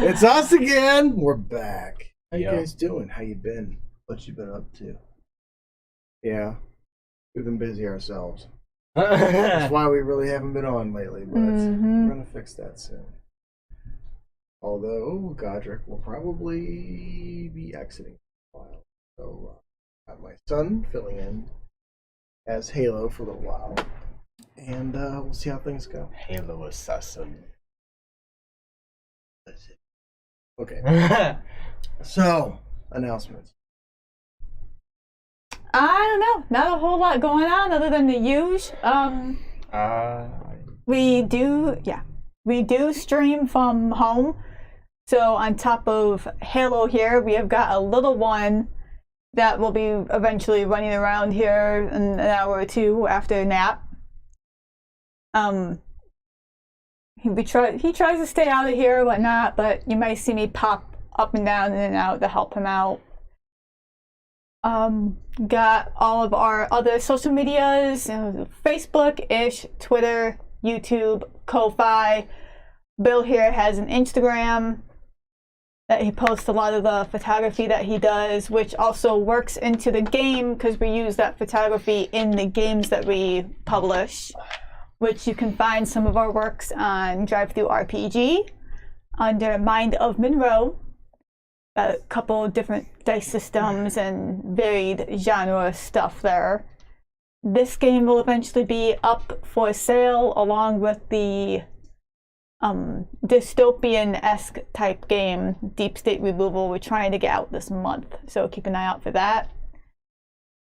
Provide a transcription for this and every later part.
It's us again. We're back. How you Yep. guys doing? How you been? What you been up to? Yeah, we've been busy ourselves. That's why we really haven't been on lately, but we're gonna fix that soon. Although Godric will probably be exiting for a while, so got my son filling in as Halo for a little while, and we'll see how things go. Halo assassin. That's it. Okay. So, announcements. I don't know. Not a whole lot going on other than the use. We do stream from home. So on top of Halo here, we have got a little one that will be eventually running around here in an hour or two after a nap. He tries to stay out of here and whatnot, but you might see me pop up and down in and out to help him out. Got all of our other social medias, Facebook-ish, Twitter, YouTube, Ko-Fi. Bill here has an Instagram that he posts a lot of the photography that he does, which also works into the game because we use that photography in the games that we publish, which you can find some of our works on Drive-Thru RPG under Mind of Monroe. A couple different dice systems and varied genre stuff there. This game will eventually be up for sale along with the dystopian-esque type game, Deep State Removal. We're trying to get out this month, so keep an eye out for that.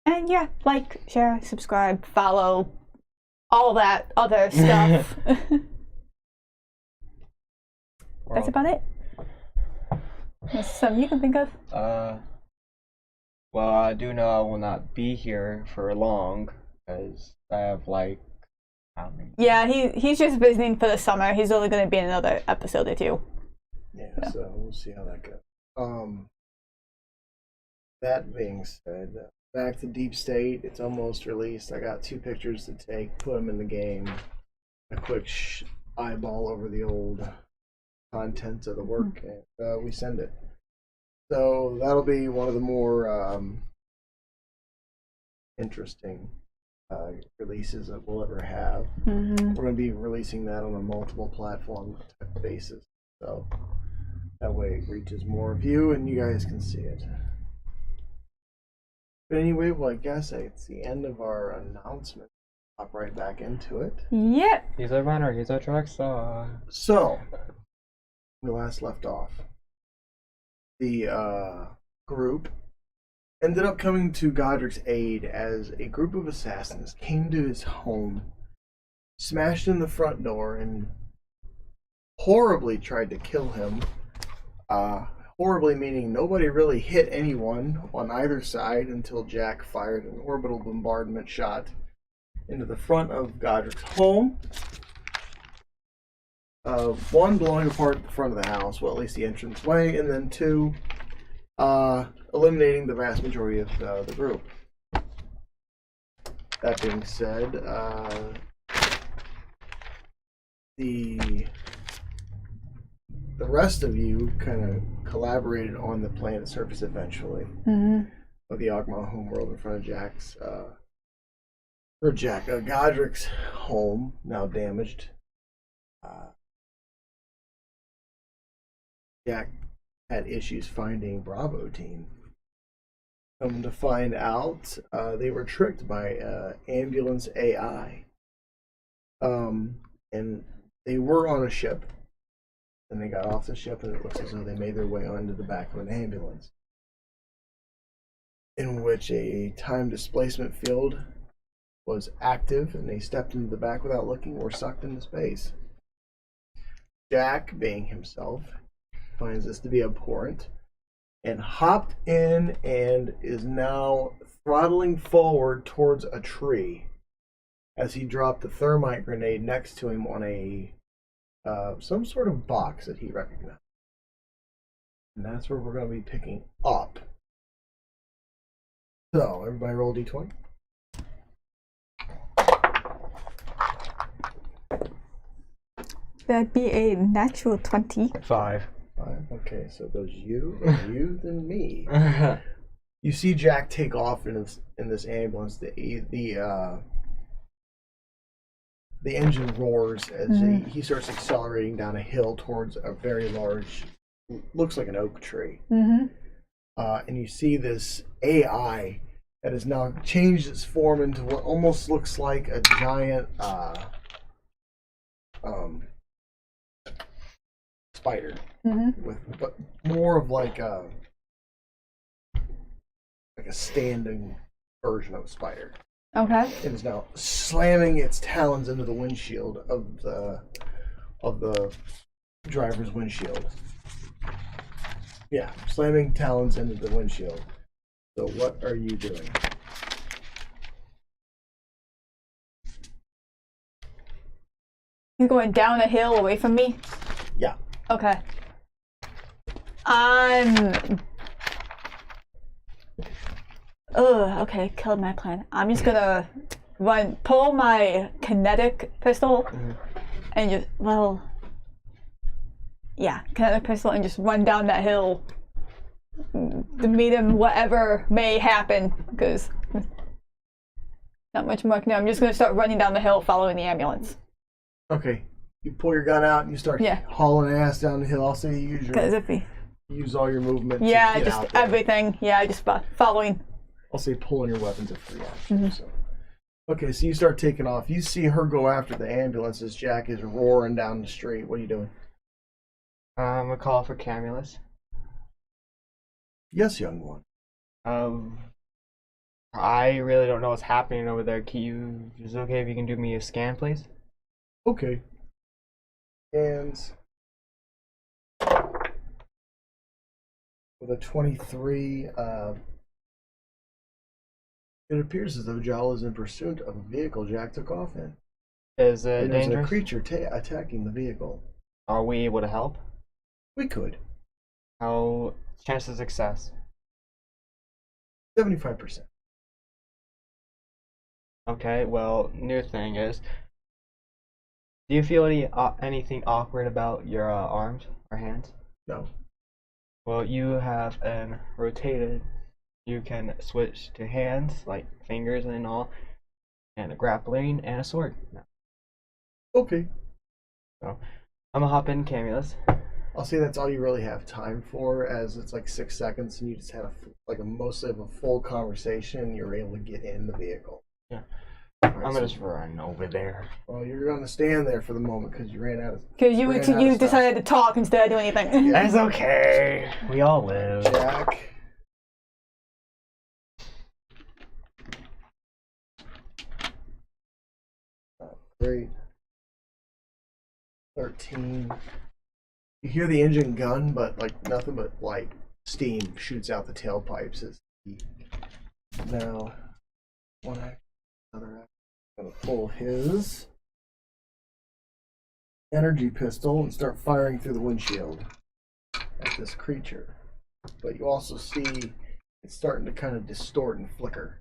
And yeah, like, share, subscribe, follow, all that other stuff. That's about it. That's something you can think of. Well, I do know I will not be here for long because I have how many? Yeah, he's just visiting for the summer. He's only going to be in another episode or two. Yeah, so we'll see how that goes. That being said, back to Deep State. It's almost released. I got 2 pictures to take, put them in the game. A quick eyeball over the old contents of the work, and we send it. So that'll be one of the more interesting releases that we'll ever have. We're going to be releasing that on a multiple platform type basis, so that way it reaches more of you and you guys can see it. But anyway, well, I guess it's the end of our announcement. Hop right back into it. Yep. He's a runner, he's a track star. So, we last left off. The group ended up coming to Godric's aid as a group of assassins came to his home, smashed in the front door, and horribly tried to kill him. Horribly meaning nobody really hit anyone on either side until Jack fired an orbital bombardment shot into the front of Godric's home. One, blowing apart the front of the house, well, at least the entrance way, and then 2, eliminating the vast majority of the group. That being said, the rest of you kind of collaborated on the planet's surface eventually of the Ogma homeworld in front of Godric's home, now damaged. Jack had issues finding Bravo team. Come to find out, they were tricked by ambulance AI. And they were on a ship. And they got off the ship, and it looks as though they made their way onto the back of an ambulance, in which a time displacement field was active, and they stepped into the back without looking, or sucked into space. Jack, being himself, finds this to be abhorrent and hopped in and is now throttling forward towards a tree as he dropped the thermite grenade next to him on a some sort of box that he recognized. And that's where we're going to be picking up. So, everybody roll d20. That'd be a natural 20. 5. 5. Okay, so it goes you, you, then me. You see Jack take off in this ambulance. The engine roars as he starts accelerating down a hill towards a very large, looks like an oak tree. Mm-hmm. And you see this AI that has now changed its form into what almost looks like a giant spider, but more of like a standing version of a spider. Okay. It is now slamming its talons into the windshield of the driver's windshield. Yeah, slamming talons into the windshield. So what are you doing? You're going down a hill away from me? Yeah. Okay. Okay, killed my plan. I'm just gonna pull my kinetic pistol and just, kinetic pistol and just run down that hill to meet him, whatever may happen, because not much more I can do. I'm just gonna start running down the hill following the ambulance. Okay. You pull your gun out and you start hauling ass down the hill. I'll say you use all your movement. Yeah, to get just out there. everything. Yeah, just following. I'll say pulling your weapons at free action. So. Okay, so you start taking off. You see her go after the ambulance as Jack is roaring down the street. What are you doing? A call for Camulus. Yes, young one. I really don't know what's happening over there. Is it okay if you can do me a scan, please? Okay. And with a 23, it appears as though Jal is in pursuit of a vehicle Jack took off in. Is it and there's dangerous? a creature attacking the vehicle. Are we able to help? We could. How chance of success? 75%. Okay, well, new thing is, do you feel anything awkward about your arms or hands? No. Well, you have an rotated. You can switch to hands, like fingers and all, and a grappling and a sword. Okay. So, I'm gonna hop in Camulus. I'll say that's all you really have time for, as it's like 6 seconds, and you just had mostly of a full conversation, and you're able to get in the vehicle. Yeah. Right, I'm gonna just run over there. Well, you're gonna stand there for the moment because you ran out of. Because you decided to talk instead of do anything. Yeah. That's okay. We all live. Jack. Oh, great. 13. You hear the engine gun, but nothing but steam shoots out the tailpipes as he now one act, another act. Gonna pull his energy pistol and start firing through the windshield at this creature. But you also see it's starting to kind of distort and flicker.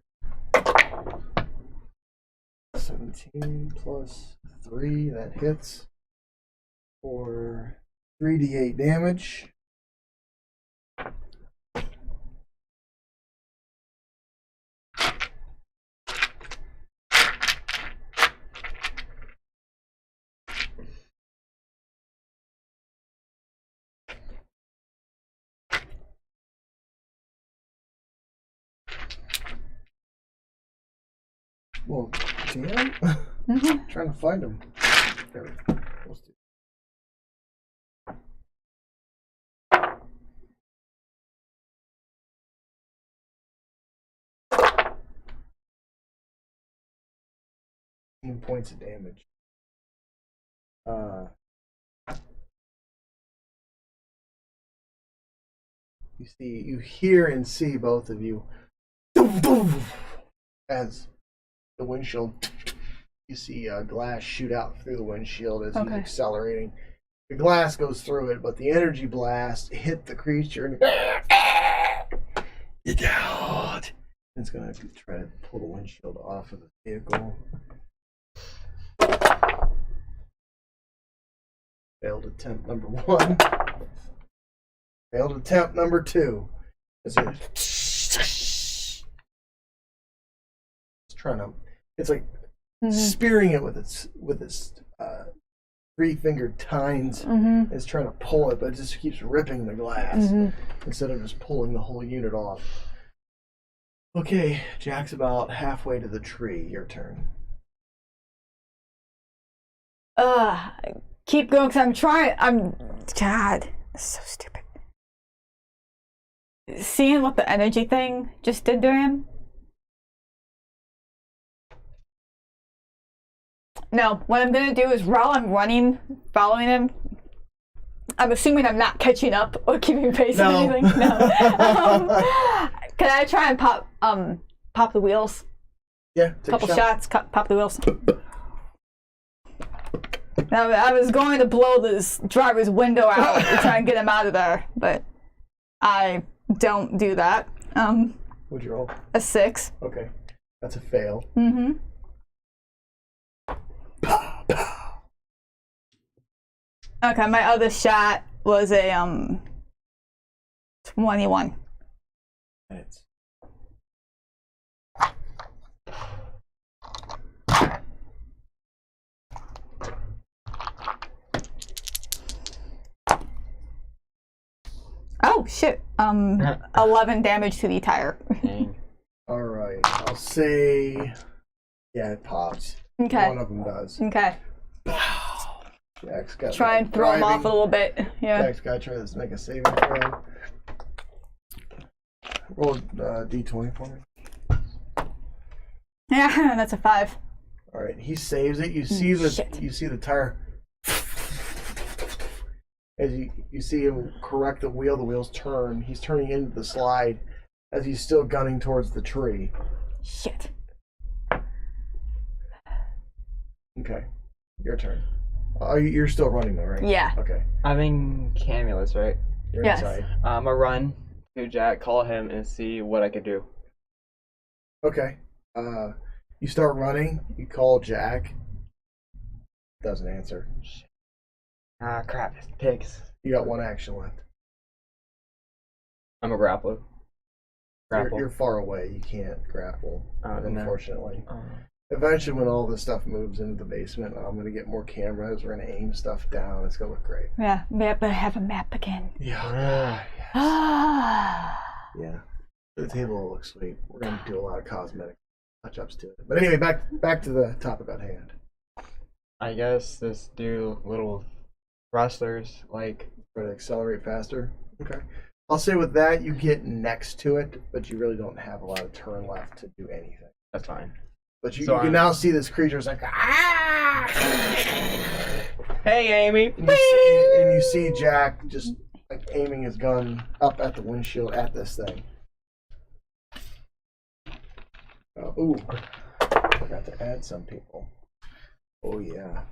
17 plus 3, that hits for 3d8 damage. Well, damn. Trying to find him. There we go. Let's do. Points of damage. You hear and see both of you as the windshield. You see glass shoot out through the windshield as he's accelerating. The glass goes through it, but the energy blast hit the creature and get out. It's gonna try to pull the windshield off of the vehicle. Failed attempt number 1. Failed attempt number 2. It's trying to. It's like spearing it with its 3-fingered tines. It's trying to pull it, but it just keeps ripping the glass instead of just pulling the whole unit off. Okay, Jack's about halfway to the tree. Your turn. Keep going, because God, that's so stupid. Seeing what the energy thing just did to him. No, what I'm gonna do is while I'm running, following him, I'm assuming I'm not catching up or keeping pace or anything. No. Can I try and pop the wheels? Yeah, take Couple a shot. shots, pop the wheels. Now, I was going to blow this driver's window out to try and get him out of there, but I don't do that. What'd you roll? A 6. Okay, that's a fail. Okay, my other shot was a 21. Minutes. Oh shit! 11 damage to the tire. Dang. All right, I'll say, yeah, it pops. Okay. One of them does. Okay. Jack's got Try and throw him off a little bit. Yeah. Jack's got to try to make a saving throw. Roll d20 for me. Yeah, that's a 5. All right, he saves it. You see the tire. As you see him correct the wheel, the wheels turn. He's turning into the slide as he's still gunning towards the tree. Shit. Okay, your turn. You're still running though, right? Yeah. Okay. I'm in Camulus, right? You're Yes. inside. I'm gonna run to Jack, call him, and see what I could do. Okay. You start running. You call Jack. Doesn't answer. Ah, crap. It's pigs. You got one action left. I'm a grappler. Grapple. You're far away. You can't grapple, No. unfortunately. Eventually, when all this stuff moves into the basement, I'm going to get more cameras. We're going to aim stuff down. It's going to look great. Yeah, we have to have a map again. Yeah. Ah. Yeah. The table will look sweet. We're going to do a lot of cosmetic touch-ups to it. But anyway, back to the topic at hand. I guess just do little thrusters, like... Try to accelerate faster. Okay. I'll say with that, you get next to it, but you really don't have a lot of turn left to do anything. That's fine. But you So can now see this creature's like, ah! Hey, Amy! And you see Jack just like aiming his gun up at the windshield at this thing. Ooh, forgot to add some people. Oh yeah.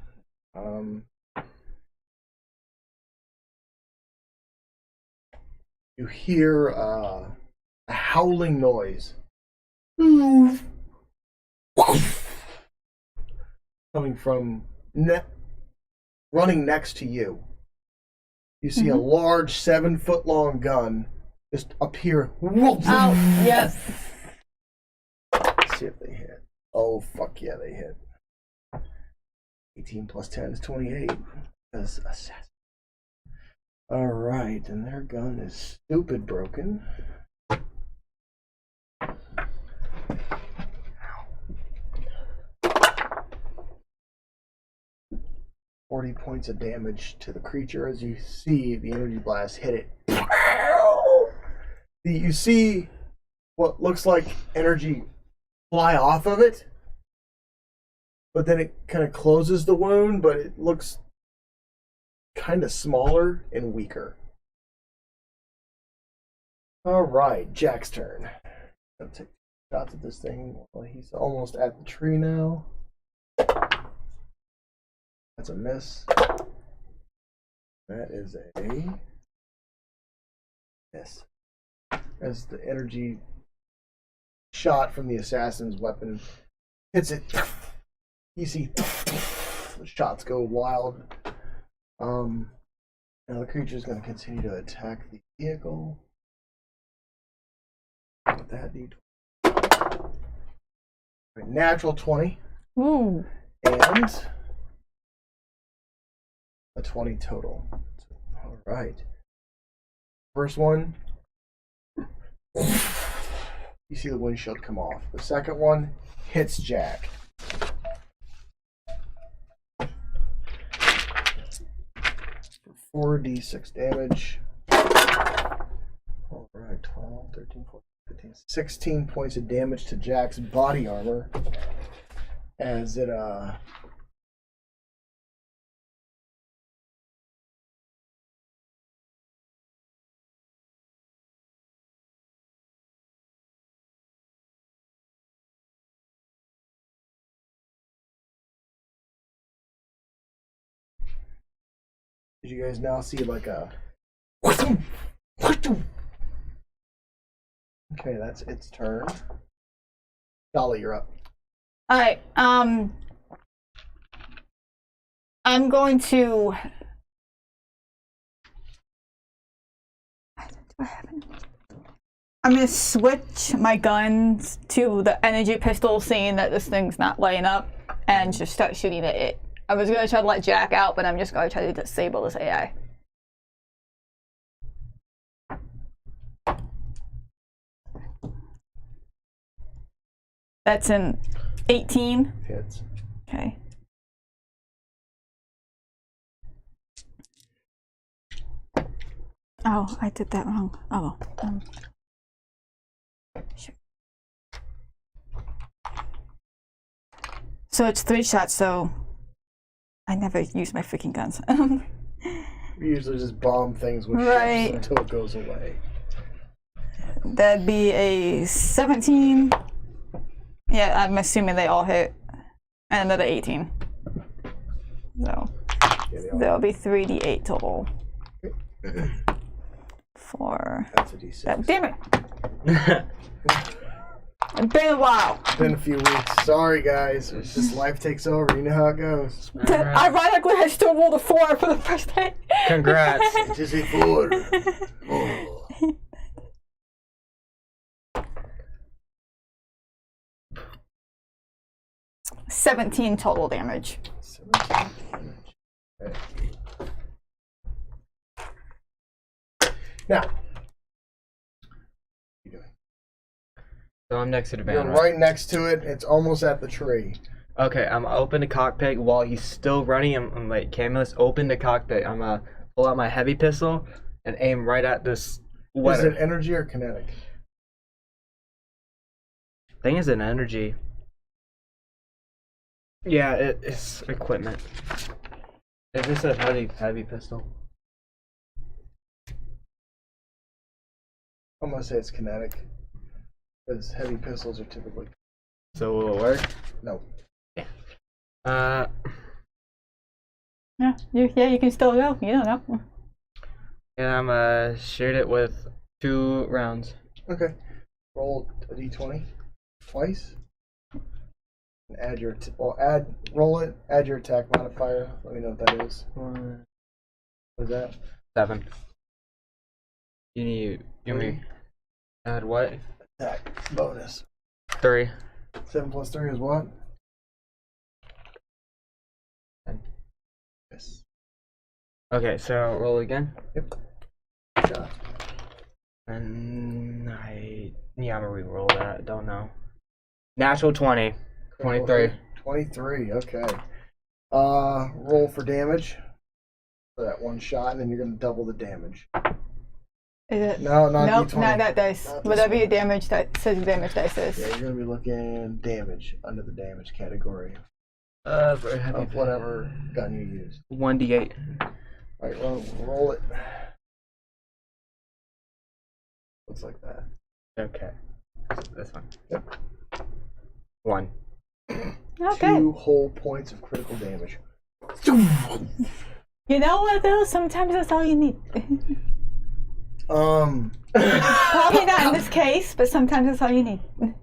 You hear a howling noise coming from running next to you. You see a large 7-foot-long gun just appear. Oh, yes. Let's see if they hit. Oh, fuck yeah, they hit. 18 plus 10 is 28. That's assassin. Alright, and their gun is stupid broken. 40 points of damage to the creature as you see the energy blast hit it. You see what looks like energy fly off of it, but then it kind of closes the wound, but it looks kind of smaller and weaker. All right, Jack's turn. I'll take shots at this thing. Well, he's almost at the tree now. That's a miss. That is a miss. As the energy shot from the assassin's weapon hits it, you see the shots go wild. Now the creature is going to continue to attack the vehicle. With that D20. Natural 20. Ooh. And a 20 total. All right. First one, you see the windshield come off. The second one hits Jack. For 4d6 damage. All right, 12, 13, 14, 15, 16 points of damage to Jack's body armor as it Did you guys now see like a... Okay, that's its turn. Dolly, you're up. All right. I'm going to. I'm gonna switch my guns to the energy pistol, seeing that this thing's not lighting up, and just start shooting at it. I was gonna try to let Jack out, but I'm just gonna try to disable this AI. That's an 18. Hits. Okay. Oh, I did that wrong. Oh. Shit. So it's 3 shots, so I never use my freaking guns. We usually just bomb things with Right. ships until it goes away. That'd be a 17. Yeah, I'm assuming they all hit. And another 18. So Yeah, they all- there'll be 3d8 total. For That's a D6. that. Damn it! It's been a while. It's been a few weeks. Sorry, guys. It's just life takes over. You know how it goes. Ironically, I still rolled a 4 for the first day. Congrats. It is a 4. Oh. $17 total damage. 17 damage. Okay. Now, what are you doing? So I'm next to the You're van, right next to it. It's almost at the tree. Okay, I'm gonna open the cockpit while he's still running. I'm like, Camillus, open the cockpit. I'm gonna pull out my heavy pistol and aim right at this Is weather. it energy or kinetic? Thing is an energy. Yeah, it's equipment. Is this a heavy pistol? I'm going to say it's kinetic. Because heavy pistols are typically... So will it work? No. Uh, Yeah, you can still go. You don't know. and I'm gonna shoot it with 2 rounds. Okay. Roll a d20 twice. And add your... roll it, add your attack modifier. Let me know what that is. What is that? 7. You want me add what? Attack bonus. 3. 7 plus 3 is what? 10. Yes. Okay, so roll again. Yep. Shot. And I'm gonna re-roll that. Don't know. Natural 20. 23. 23, okay. Roll for damage for that one shot, and then you're going to double the damage. Is it? No, not Nope, D20. not that dice. Not this Whatever one. your damage says your damage dice is. Yeah, you're going to be looking damage under the damage category For heavy of whatever gun you use. 1d8. Alright, roll it. Looks like that. Okay. This one. Yep. 1. Okay. 2 whole points of critical damage. You know what though? Sometimes that's all you need. Probably not in this case, but sometimes that's all you need.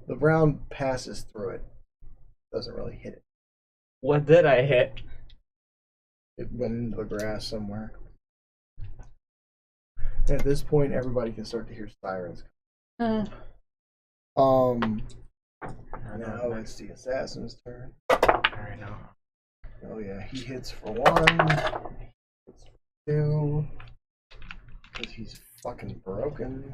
The round passes through it. Doesn't really hit it. What did I hit? It went into the grass somewhere. At this point, everybody can start to hear sirens. Mm. Now it's the assassin's turn. Alright, now. Oh yeah, he hits for 1. He hits for 2. Because he's fucking broken.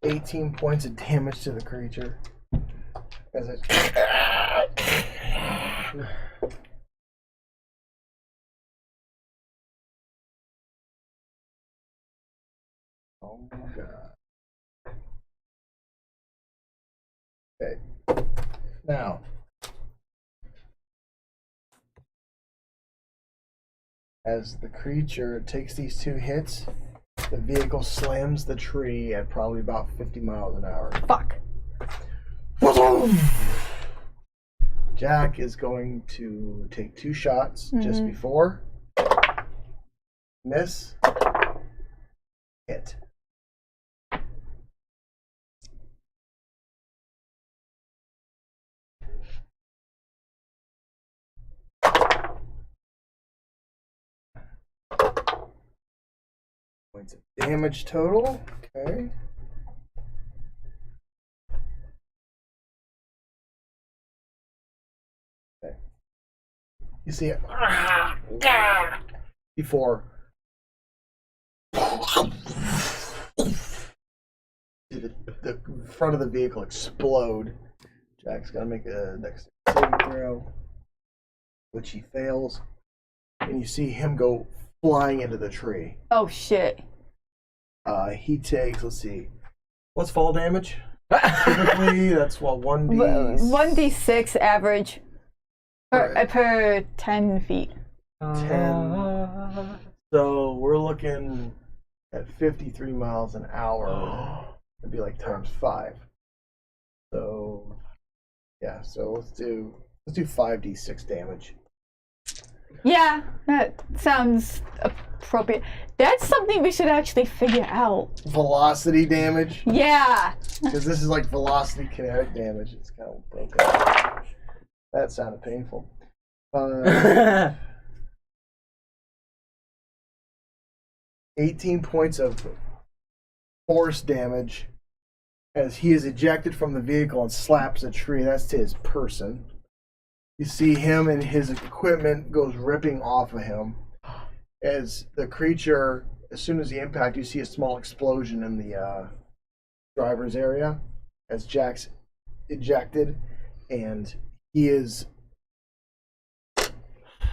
18 points of damage to the creature. As it oh my god. Okay. Now, as the creature takes these 2 hits, the vehicle slams the tree at probably about 50 miles an hour. Fuck. Jack is going to take 2 shots just before. Miss. Hit. Points of damage total. Okay. Okay. You see it before the front of the vehicle explode. Jack's got to make a next saving throw, which he fails, and you see him go flying into the tree. Oh shit. He takes, let's see, what's fall damage? Typically, that's what 1d6 average Right. per 10 feet. 10. So we're looking at 53 miles an hour. It'd be like times 5. So yeah, so let's do 5d6 damage. Yeah, that sounds appropriate. That's something we should actually figure out. Velocity damage, Yeah. because this is like velocity kinetic damage. It's kind of broken. That sounded painful. 18 points of force damage as he is ejected from the vehicle and slaps a tree. That's to his person. You see him and his equipment goes ripping off of him. As the creature, as soon as the impact, you see a small explosion in the driver's area as Jack's ejected, and he is. Let's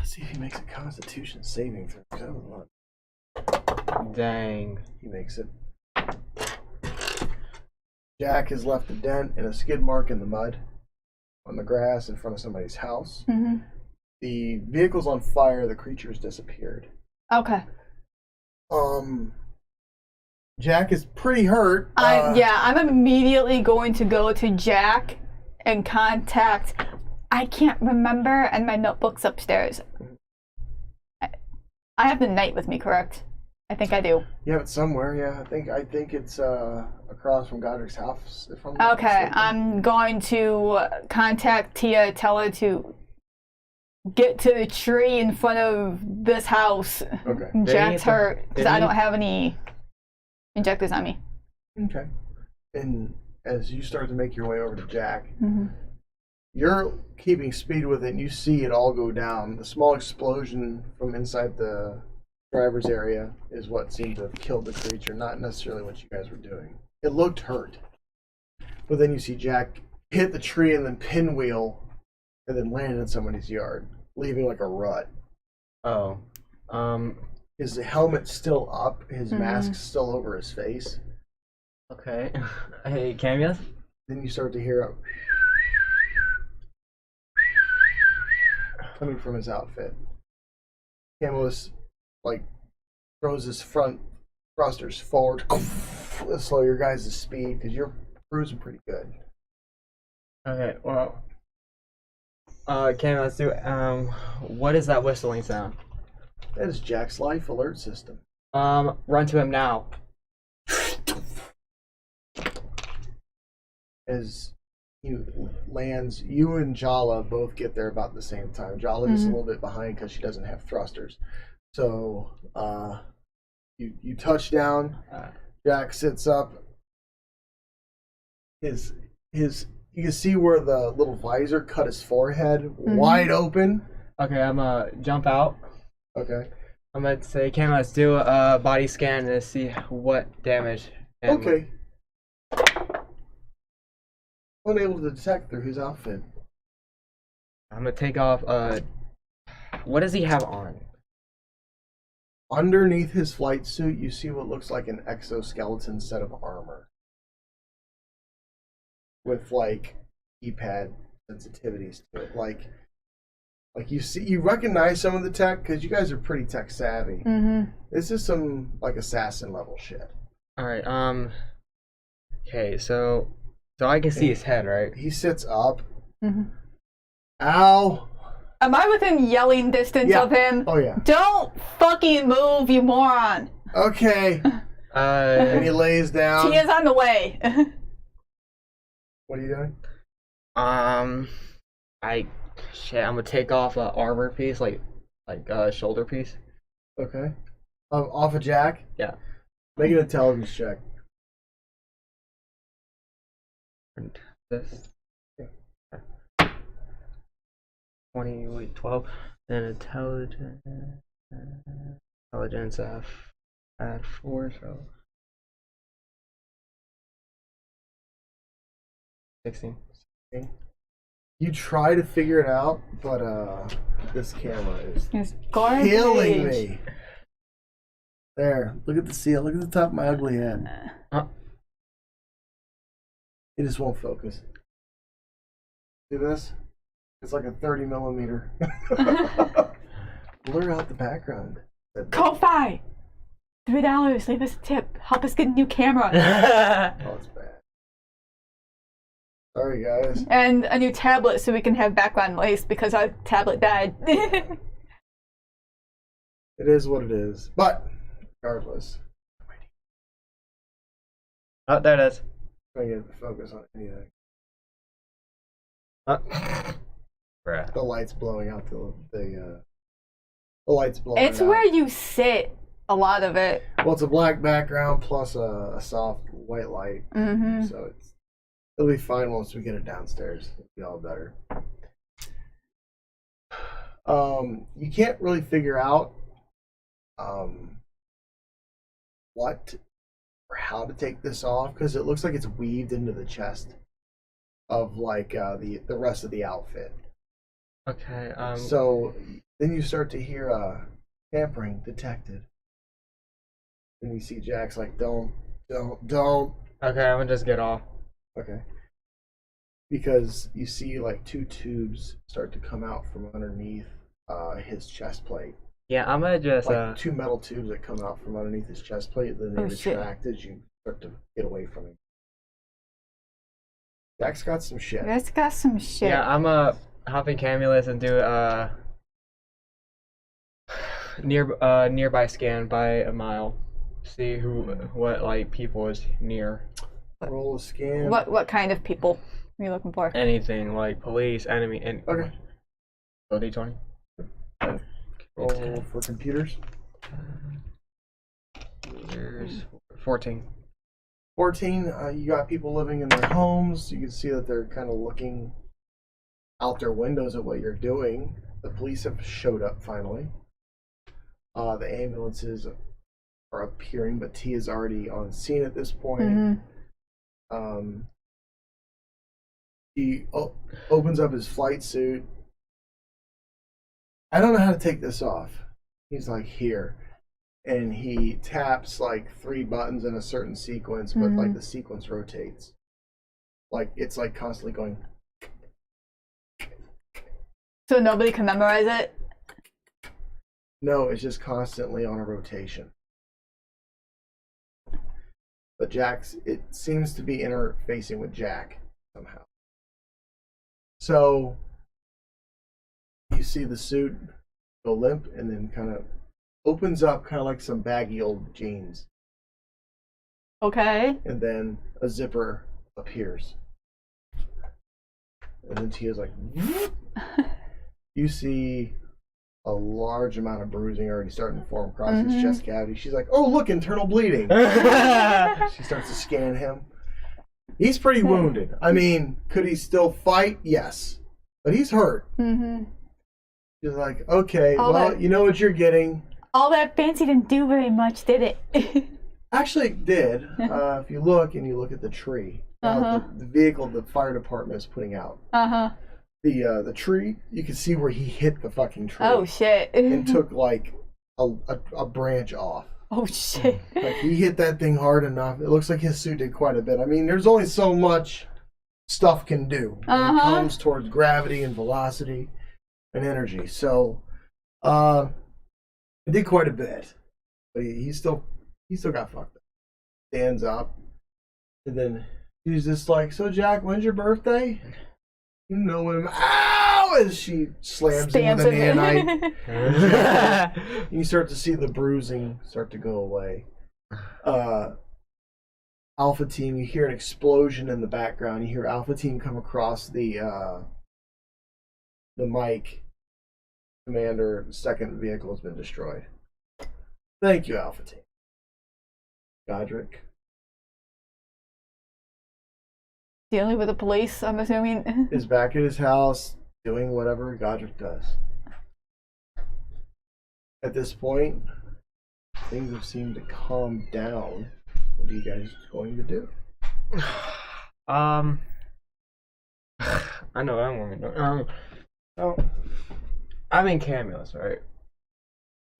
see if he makes a Constitution saving throw. That was one. Dang. He makes it. Jack has left a dent and a skid mark in the mud on the grass in front of somebody's house. Mm-hmm. The vehicle's on fire. The creature's disappeared. Okay. Jack is pretty hurt. I'm immediately going to go to Jack and contact. I can't remember, and my notebook's upstairs. I have the knight with me, correct? I think I do. You have it somewhere, yeah. I think it's across from Godric's house. If I'm not Okay, mistaken. I'm going to contact Tia, tell her to get to the tree in front of this house. Okay. Jack's hurt because I don't have any injectors on me. Okay. And as you start to make your way over to Jack, Mm-hmm. you're keeping speed with it, and you see it all go down. The small explosion from inside the driver's area is what seemed to have killed the creature, not necessarily what you guys were doing. It looked hurt. But then you see Jack hit the tree and then pinwheel and then land in somebody's yard, leaving like a rut. Oh. His helmet's still up, his mask's still over his face. Okay. Hey, Camius? Then you start to hear a coming from his outfit. Camus like throws his front thrusters forward to slow your guys' speed because you're cruising pretty good. Okay, well. Camius, what is that whistling sound? That is Jack's life alert system. Run to him now. As he lands. You and Jala both get there about the same time. Jala just a little bit behind because she doesn't have thrusters. So you touch down. Jack sits up. His you can see where the little visor cut his forehead wide open. Okay, I'm gonna jump out. Okay. I'm gonna say, Cam, let's do a body scan to see what damage. Okay. Unable to detect through his outfit. I'm gonna take off. What does he have on? Underneath his flight suit, you see what looks like an exoskeleton set of armor. With like keypad sensitivities to it. Like you recognize some of the tech because you guys are pretty tech savvy. This is some like assassin level shit. Alright, okay, so I can see his head, right? He sits up. Ow! Am I within yelling distance of him? Oh yeah. Don't fucking move, you moron! Okay. And he lays down. She is on the way. What are you doing? I'm gonna take off a armor piece, like a shoulder piece. Okay. Off of Jack? Yeah. Make an intelligence check. And this. 12. Then intelligence add 4, so 16. Okay. You try to figure it out, but this camera is It's garbage. killing me. There, look at the seal. Look at the top of my ugly head. It just won't focus. See this? It's like a 30 millimeter. Blur out the background. Ko-Fi! $3. Leave us a tip. Help us get a new camera. Oh, it's bad. Sorry, guys. And a new tablet so we can have background noise because our tablet died. It is what it is. But, regardless. Oh, there it is. Trying to get the focus on anything. Bruh. The light's blowing out the light's blowing It's out. where you sit, a lot of it. Well, it's a black background plus a soft white light. So it'll be fine once we get it downstairs. It'll be all better. You can't really figure out what or how to take this off because it looks like it's weaved into the chest of like the rest of the outfit. Okay. So then you start to hear tampering detected. Then you see Jack's like, don't. Okay, I'm gonna just get off. Okay. Because you see like two tubes start to come out from underneath his chest plate. Yeah, I'm gonna just Like two metal tubes that come out from underneath his chest plate, then they retract as you start to get away from him. Jack's got some shit. That's got some shit. Yeah, I'm hop in Camulus and do nearby scan by a mile. See what like people is near. Roll a scan. What kind of people are you looking for? Anything like police, enemy, and Okay. So D20. Roll for computers. There's 14. 14. You got people living in their homes. You can see that they're kind of looking out their windows at what you're doing. The police have showed up finally. The ambulances are appearing, but T is already on scene at this point. He opens up his flight suit. I don't know how to take this off. He's like, here. And he taps like 3 buttons in a certain sequence, but like the sequence rotates. Like it's like constantly going. So nobody can memorize it? No, it's just constantly on a rotation. But it seems to be interfacing with Jack somehow. So you see the suit go limp and then kind of opens up, kind of like some baggy old jeans. Okay. And then a zipper appears. and then Tia's like, you see a large amount of bruising already starting to form across his chest cavity. She's like, oh, look, internal bleeding. She starts to scan him. He's pretty wounded. I mean, could he still fight? Yes. But he's hurt. She's like, okay, you know what you're getting. All that fancy didn't do very much, did it? Actually, it did. If you look and you look at the tree, the vehicle the fire department is putting out. The tree, you can see where he hit the fucking tree. Oh, shit. And took, like, a branch off. Oh, shit. Like, he hit that thing hard enough. It looks like his suit did quite a bit. I mean, there's only so much stuff can do when it comes towards gravity and velocity and energy. So, it did quite a bit. But he still got fucked up. Stands up. And then he's just like, so, Jack, when's your birthday? You know him. Ow! As she slams him with a nanite. You start to see the bruising start to go away. Alpha Team, you hear an explosion in the background. You hear Alpha Team come across the mic. Commander, the second vehicle has been destroyed. Thank you, Alpha Team. Godric. Dealing with the police, I'm assuming. Is back at his house doing whatever Godric does. At this point, things have seemed to calm down. What are you guys going to do? I know what I'm going to do. So, I'm in Camulus, right?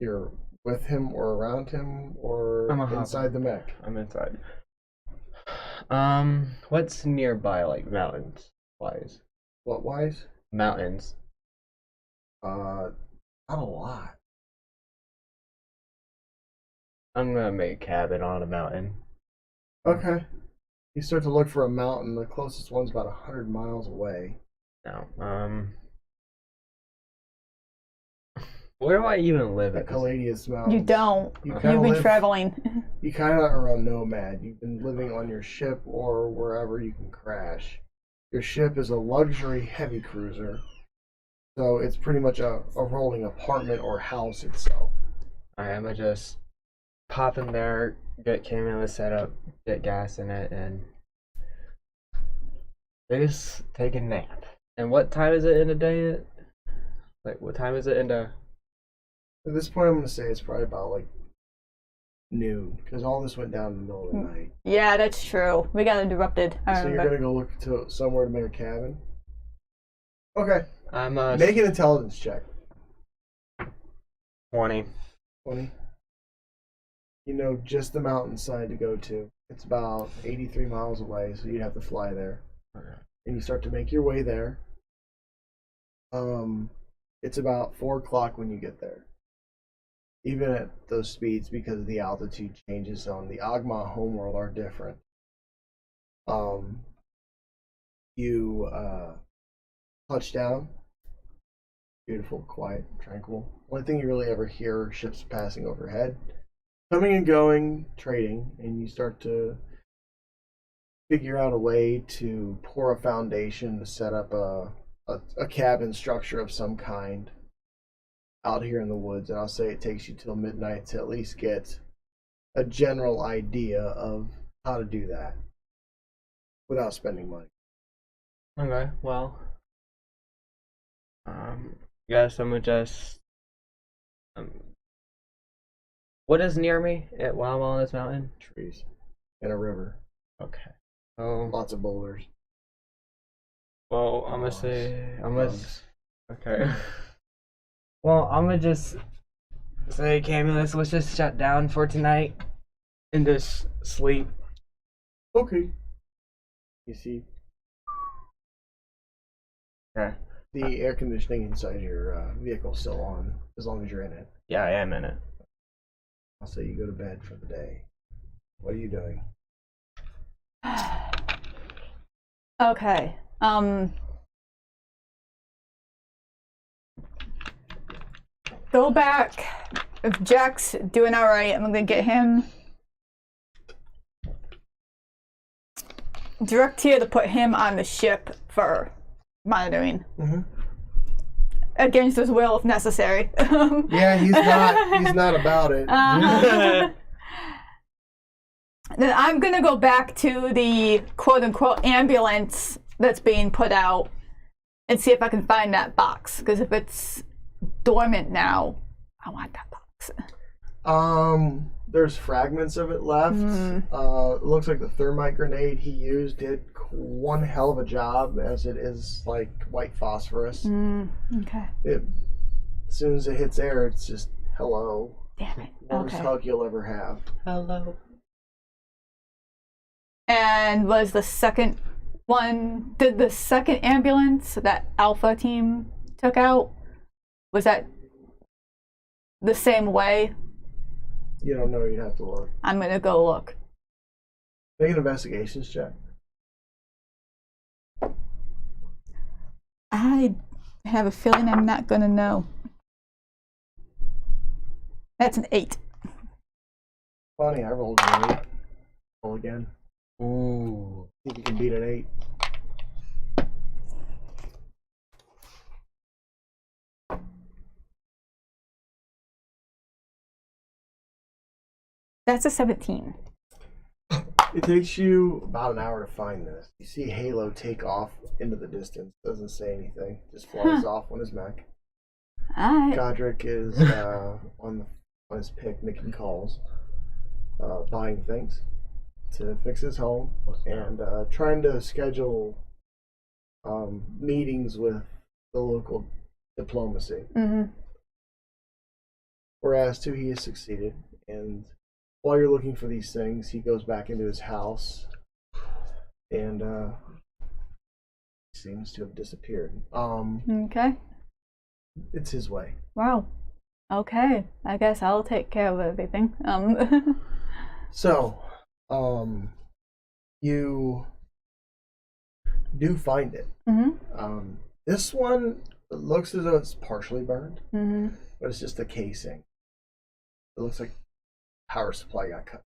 You're with him or around him or inside the mech? I'm inside. What's nearby, like mountains wise? What wise? Mountains. Not a lot. I'm gonna make a cabin on a mountain. Okay. You start to look for a mountain. The closest one's about 100 miles away. No. Where do I even live The at? Caladius Mountains. You don't. You've been traveling. You kind of are a nomad. You've been living on your ship or wherever you can crash. Your ship is a luxury heavy cruiser, so it's pretty much a rolling apartment or house itself. I'm gonna just pop in there, get Camulus set up, get gas in it, and just take a nap. And what time is it in the day? Like, what time is it in the... At this point, I'm going to say it's probably about, like, noon, because all this went down in the middle of the night. Yeah, that's true. We got interrupted. So you're going to go look to somewhere to make a cabin? Okay. I'm Make an intelligence check. 20. 20? You know just the mountainside to go to. It's about 83 miles away, so you'd have to fly there. Okay. And you start to make your way there. It's about 4 o'clock when you get there. Even at those speeds, because the altitude changes on the Agma homeworld are different. You touch down. Beautiful, quiet, tranquil. Only thing you really ever hear are ships passing overhead. Coming and going, trading, and you start to figure out a way to pour a foundation to set up a cabin structure of some kind out here in the woods. And I'll say it takes you till midnight to at least get a general idea of how to do that without spending money. Okay, well, guess I'm gonna just, what is near me while I'm on this mountain? Trees and a river. Okay. Oh. Lots of boulders. Well, I'm gonna say, okay. Well, I'm gonna just say, Camulus, let's just shut down for tonight and just sleep. Okay. You see Okay. the air conditioning inside your vehicle still on, as long as you're in it. Yeah, I am in it. I'll say you go to bed for the day. What are you doing? Okay. Go back. If Jack's doing alright, I'm gonna get him. Direct here to put him on the ship for monitoring. Mm-hmm. Against his will if necessary. Yeah, he's not about it. Then I'm gonna go back to the quote-unquote ambulance that's being put out and see if I can find that box. Because if it's dormant now, I want that box. There's fragments of it left. It looks like the thermite grenade he used did one hell of a job, as it is like white phosphorus. Okay. As soon as it hits air, it's just hello. Damn it. Worst hug you'll ever have. Hello. And was the second one, did the second ambulance that Alpha team took out, was that the same way? You don't know, you'd have to look. I'm gonna go look. Make an investigations check. I have a feeling I'm not gonna know. That's an 8. Funny, I rolled an 8. Roll again. Ooh. Think you can beat an 8. That's a 17. It takes you about an hour to find this. You see Halo take off into the distance. Doesn't say anything. Just flies off on his mech. Alright. Godric is on his pick, making calls, buying things to fix his home, and trying to schedule meetings with the local diplomacy. Whereas too, he has succeeded, and while you're looking for these things, he goes back into his house, and seems to have disappeared. Okay. It's his way. Wow. Okay. I guess I'll take care of everything. So, you do find it. This one looks as though it's partially burned, but it's just the casing. It looks like power supply got cut.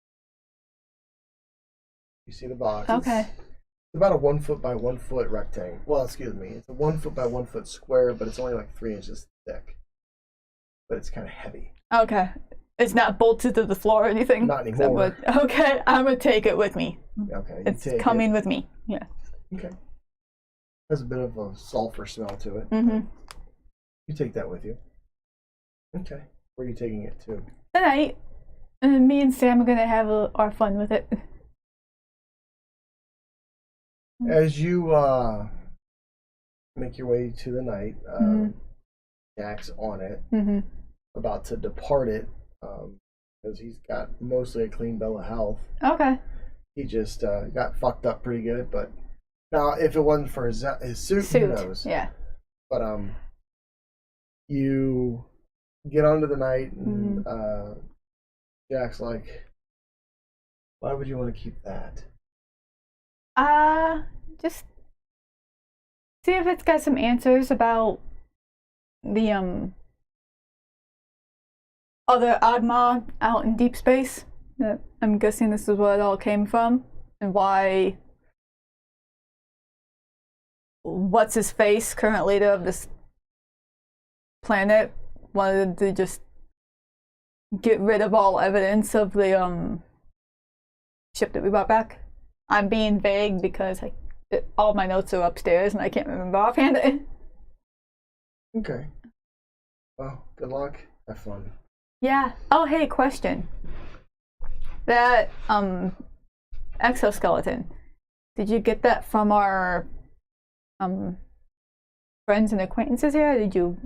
You see the box? Okay. It's about a 1 foot by 1 foot rectangle. Well, excuse me. It's a 1 foot by 1 foot square, but it's only like 3 inches thick. But it's kind of heavy. Okay. It's not bolted to the floor or anything? Not anymore. Okay, I'm gonna take it with me. Okay. It's coming with me. Yeah. Okay. Has a bit of a sulfur smell to it. You take that with you. Okay. Where are you taking it to? Tonight, me and Sam are gonna have our fun with it. As you make your way to the night, Jack's on it, about to depart it, because he's got mostly a clean bill of health. Okay. He just got fucked up pretty good, but now if it wasn't for his suit, who knows? Yeah. But you get onto the night, and Jack's like, "Why would you want to keep that?" Just see if it's got some answers about the other Adma out in deep space. I'm guessing this is where it all came from, and why what's his face, current leader of this planet, wanted to just get rid of all evidence of the ship that we brought back. I'm being vague because all my notes are upstairs and I can't remember offhand. Okay. Well, good luck. Have fun. Yeah. Oh, hey, question. That exoskeleton. Did you get that from our friends and acquaintances here? Or did you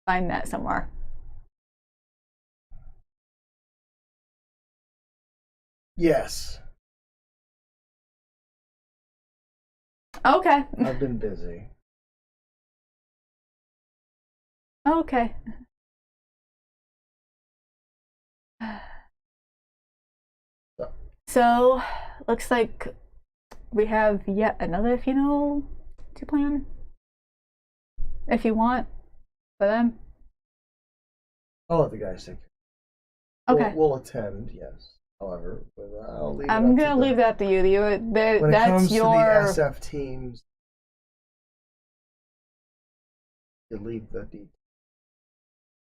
find that somewhere? Yes. Okay. I've been busy. Okay. So, looks like we have yet another funeral to plan. If you want, for them. I'll let the guys take it. Okay. We'll attend, yes. However, but I'll leave I'm gonna leave that to you. When That's it comes your to the SF teams, you leave the details.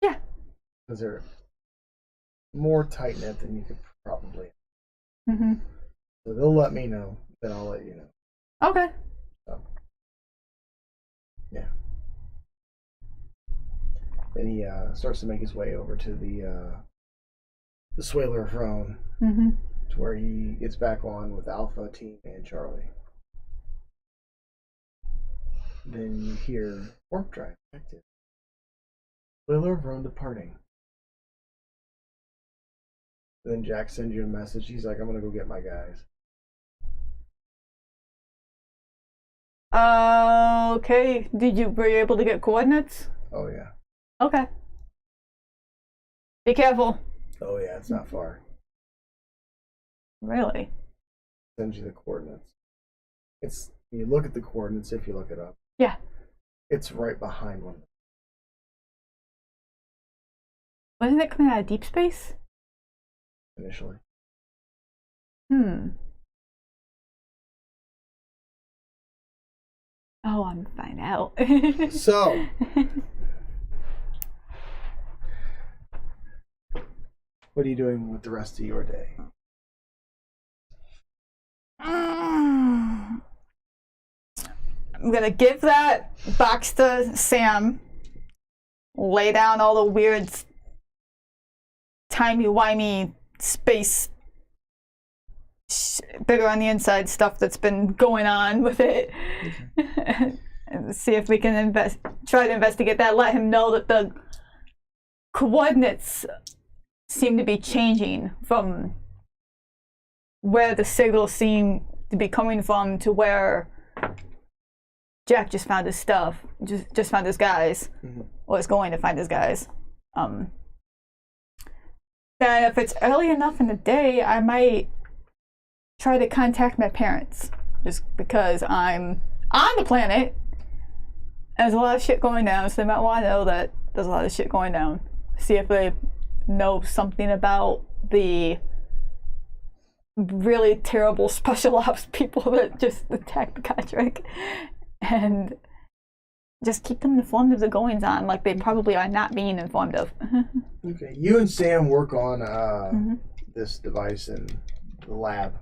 Yeah. Because they're more tight knit than you could probably. Mm-hmm. So they'll let me know, then I'll let you know. Okay. So, yeah. Then he starts to make his way over to the Swaler throne, Mm-hmm. to where he gets back on with Alpha, Team, and Charlie. Then you hear warp drive active. Swaler throne departing. Then Jack sends you a message. He's like, I'm gonna go get my guys. Okay. Were you able to get coordinates? Oh yeah. Okay. Be careful. Oh yeah, it's not far. Really? Sends you the coordinates. It's you look at the coordinates if you look it up. Yeah. It's right behind one. Wasn't it coming out of deep space? Initially. Oh, I'm gonna find out. So, what are you doing with the rest of your day? I'm gonna give that box to Sam. Lay down all the weird timey-wimey space bigger on the inside stuff that's been going on with it. Okay. And see if we can try to investigate that. Let him know that the coordinates seem to be changing from where the signals seem to be coming from to where Jack just found his stuff, just found his guys, or is going to find his guys. Then if it's early enough in the day, I might try to contact my parents, just because I'm on the planet. There's a lot of shit going down, so they might want to know that there's a lot of shit going down. See if they know something about the really terrible special ops people that just attacked the Godric, and just keep them informed of the goings on, like they probably are not being informed of. Okay, you and Sam work on this device in the lab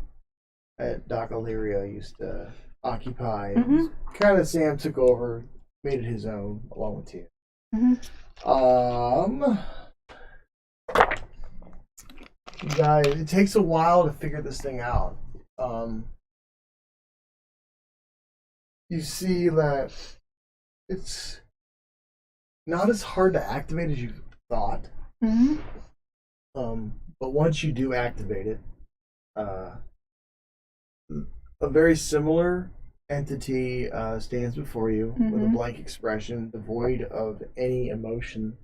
that Doc Illyria used to occupy. Kind of Sam took over, made it his own, along with you. You guys, it takes a while to figure this thing out. You see that it's not as hard to activate as you thought. But once you do activate it, a very similar entity stands before you with a blank expression, devoid of any emotion,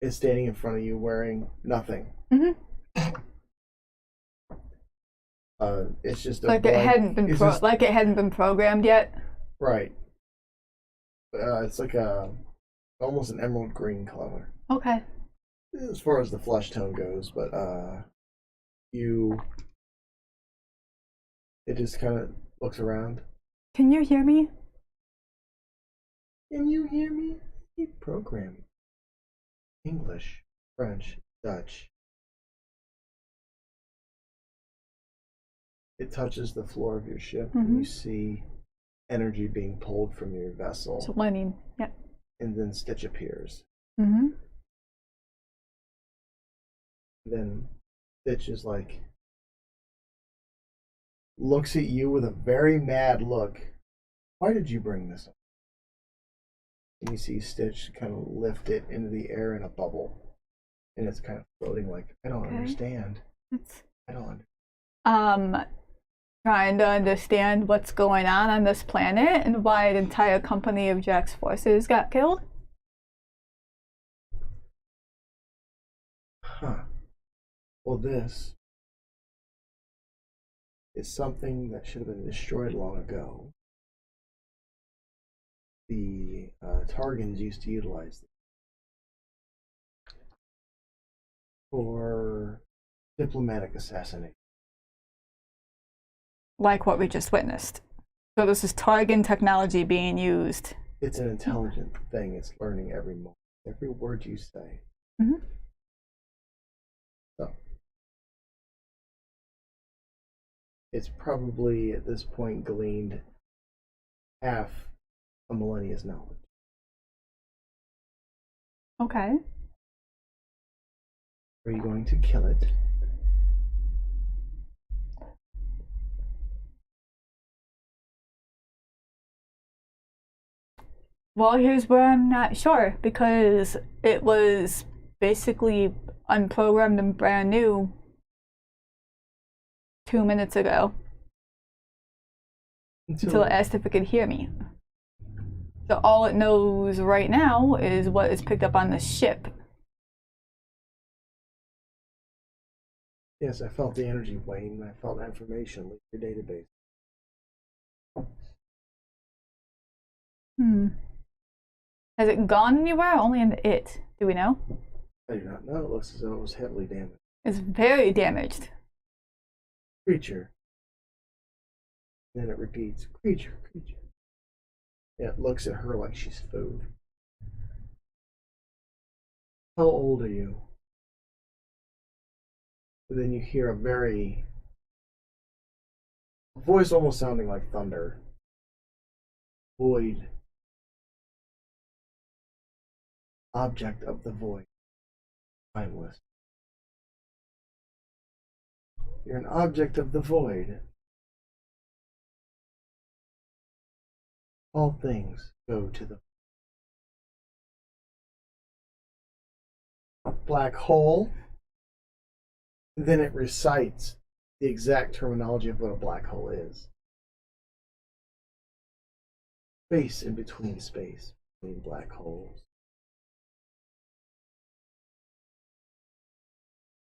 is standing in front of you wearing nothing. It's just a like blank, it hadn't been like it hadn't been programmed yet. Right. It's like almost an emerald green color. Okay. As far as the flesh tone goes, but it just kind of looks around. Can you hear me? Can you hear me? Keep programming. English, French, Dutch. It touches the floor of your ship, and you see energy being pulled from your vessel. So learning, yeah. And then Stitch appears. Then Stitch is like, looks at you with a very mad look. Why did you bring this up? And you see Stitch kind of lift it into the air in a bubble. And it's kind of floating like, I don't understand. I don't understand. Trying to understand what's going on this planet and why an entire company of Jack's forces got killed. Well, this is something that should have been destroyed long ago. The Targans used to utilize it for diplomatic assassination. Like what we just witnessed. So this is Targan technology being used It's an intelligent thing. It's learning every moment, every word you say. Mm-hmm. So it's probably at this point gleaned half a millennia's knowledge. Okay. Are you going to kill it? Well, here's where I'm not sure, because it was basically unprogrammed and brand new 2 minutes ago until it asked if it could hear me. So all it knows right now is what is picked up on the ship. Yes, I felt the energy wane. I felt information leave your database. Has it gone anywhere? Only in it. Do we know? I do not know. It looks as though it was heavily damaged. It's very damaged. Creature. Then it repeats, creature, creature. And it looks at her like she's food. How old are you? And then you hear a voice almost sounding like thunder. Void. Object of the void. Timeless. You're an object of the void. All things go to the black hole. Then it recites the exact terminology of what a black hole is. Space in between space, between black holes.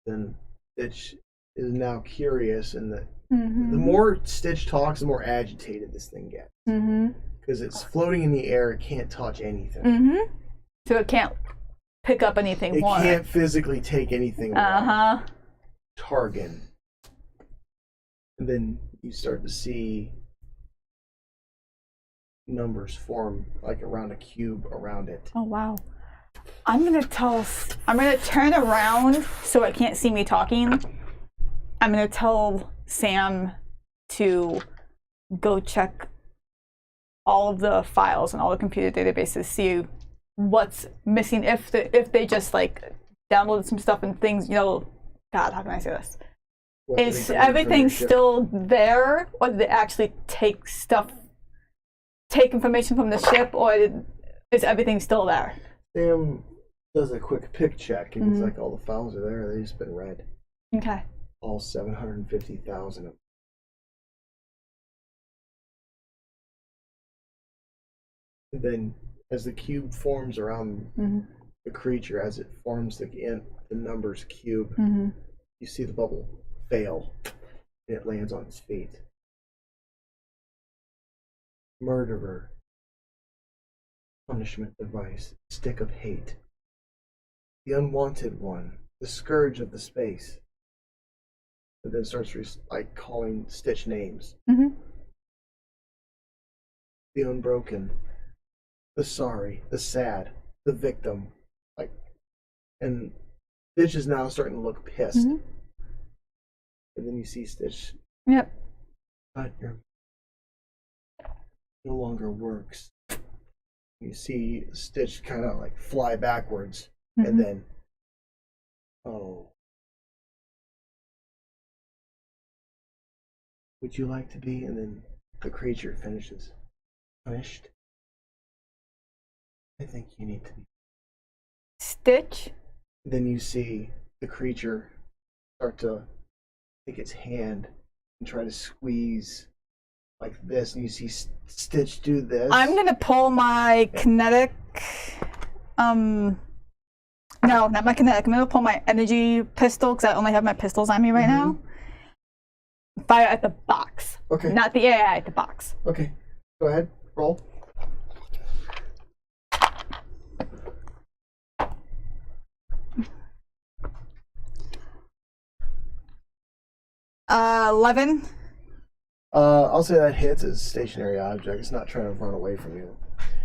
Then Stitch is now curious, and the more Stitch talks, the more agitated this thing gets. Because it's floating in the air, it can't touch anything. So it can't pick up anything It more. can't physically take anything away. Targan. And then you start to see numbers form like around a cube around it. Oh wow. I'm gonna turn around so it can't see me talking. I'm gonna tell Sam to go check all of the files and all the computer databases, see what's missing, if they just like downloaded some stuff and things, God, how can I say this? Is everything still there, or did they actually take information from the ship, or is everything still there? Sam does a quick pick check, and he's like, all the files are there, they've just been read. Okay. All 750,000 of them. And then, as the cube forms around the creature, as it forms the numbers cube, you see the bubble fail, and it lands on its feet. Murderer. Punishment device. Stick of hate. The unwanted one. The scourge of the space. And then starts calling Stitch names. The unbroken. The sorry. The sad. The victim. And Stitch is now starting to look pissed. And then you see Stitch. Yep. But your no longer works. You see Stitch kind of fly backwards, and then, oh. Would you like to be? And then the creature finishes. Punished? I think you need to be. Stitch? Then you see the creature start to take its hand and try to squeeze like this, and you see Stitch do this. I'm gonna pull my kinetic. No, not my kinetic. I'm gonna pull my energy pistol, because I only have my pistols on me right now. Fire at the box. Okay. Not the AI, the box. Okay. Go ahead. Roll. Uh, 11. I'll say that hits as a stationary object. It's not trying to run away from you.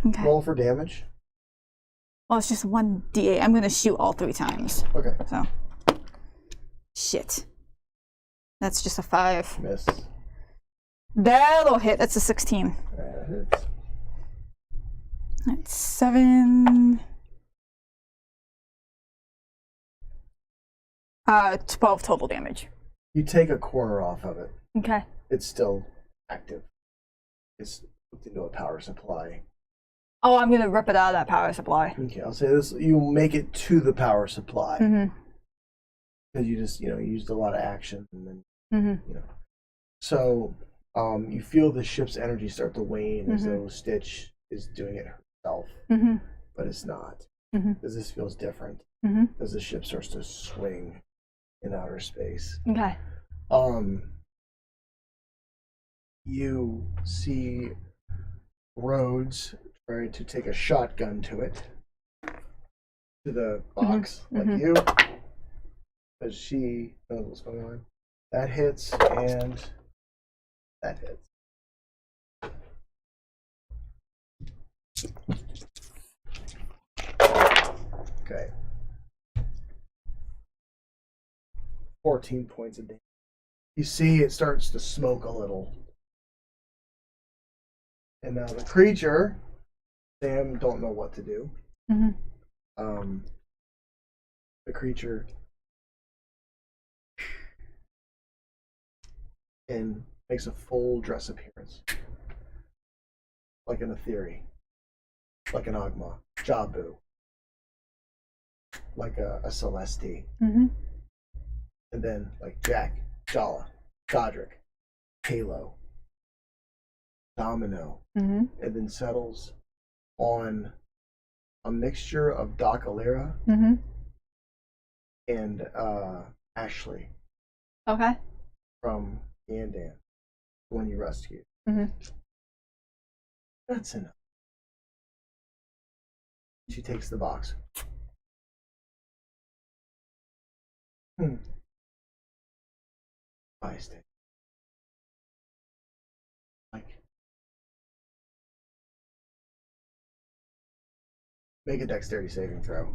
Okay. Roll for damage. Well, it's just 1d8. I'm gonna shoot all 3 times. Okay. So. Shit. That's just a 5. Miss. That'll hit. That's a 16. That hits. That's 7. 12 total damage. You take a corner off of it. Okay. It's still active. It's hooked into a power supply. Oh, I'm gonna rip it out of that power supply. Okay, I'll say this: you make it to the power supply Mm-hmm. because you just, you used a lot of action, and then, Mm-hmm. So, you feel the ship's energy start to wane as Mhm. though Stitch is doing it herself, Mm-hmm. but it's not. Mhm. Because this feels different. Mm-hmm. As the ship starts to swing in outer space. Okay. You see Rhodes try to take a shotgun to it, to the box, like Mhm. you, because she knows what's going on. That hits, and that hits. Okay. 14 points of damage. You see it starts to smoke a little. And now the creature, Sam don't know what to do. Mm-hmm. The creature and makes a full dress appearance. Like an Aetheri. Like an Ogma. Jabu. Like a Celesti. Mm-hmm. And then like Jack, Jala, Godric, Halo, Domino, Mm-hmm. and then settles on a mixture of Doc Alira Mm-hmm. and Ashley Okay. from Yandan, the one you rescued. Mm-hmm. That's enough. She takes the box. I stay. Like, make a dexterity saving throw.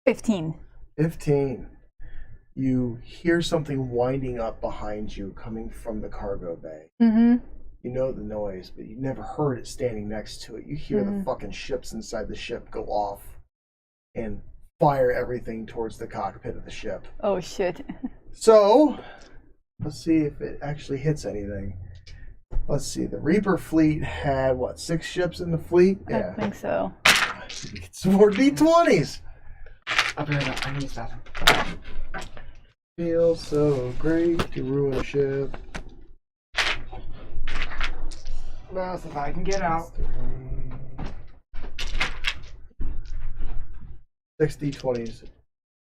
15. 15. You hear something winding up behind you coming from the cargo bay. Mm-hmm. You know the noise, but you've never heard it standing next to it. You hear the fucking ships inside the ship go off and fire everything towards the cockpit of the ship. Oh, shit. So, let's see if it actually hits anything. Let's see, the Reaper fleet had, 6 ships in the fleet? I think so. Get some more D20s! I'll be right up. I need to bathroom. Feels so great to ruin a ship. Well, if I can get out. 6 D20s.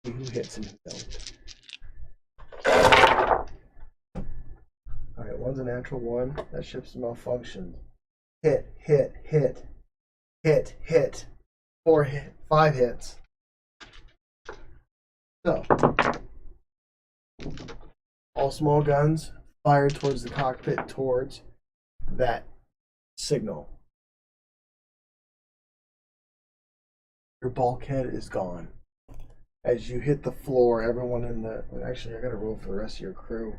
See who hits and who don't. Alright, one's a natural 1. That ship's malfunctioned. Hit, hit, hit. Hit, hit. 4 hit. 5 hits. So, all small guns fired towards the cockpit, towards that signal. Your bulkhead is gone. As you hit the floor, everyone in the... Actually, I gotta roll for the rest of your crew.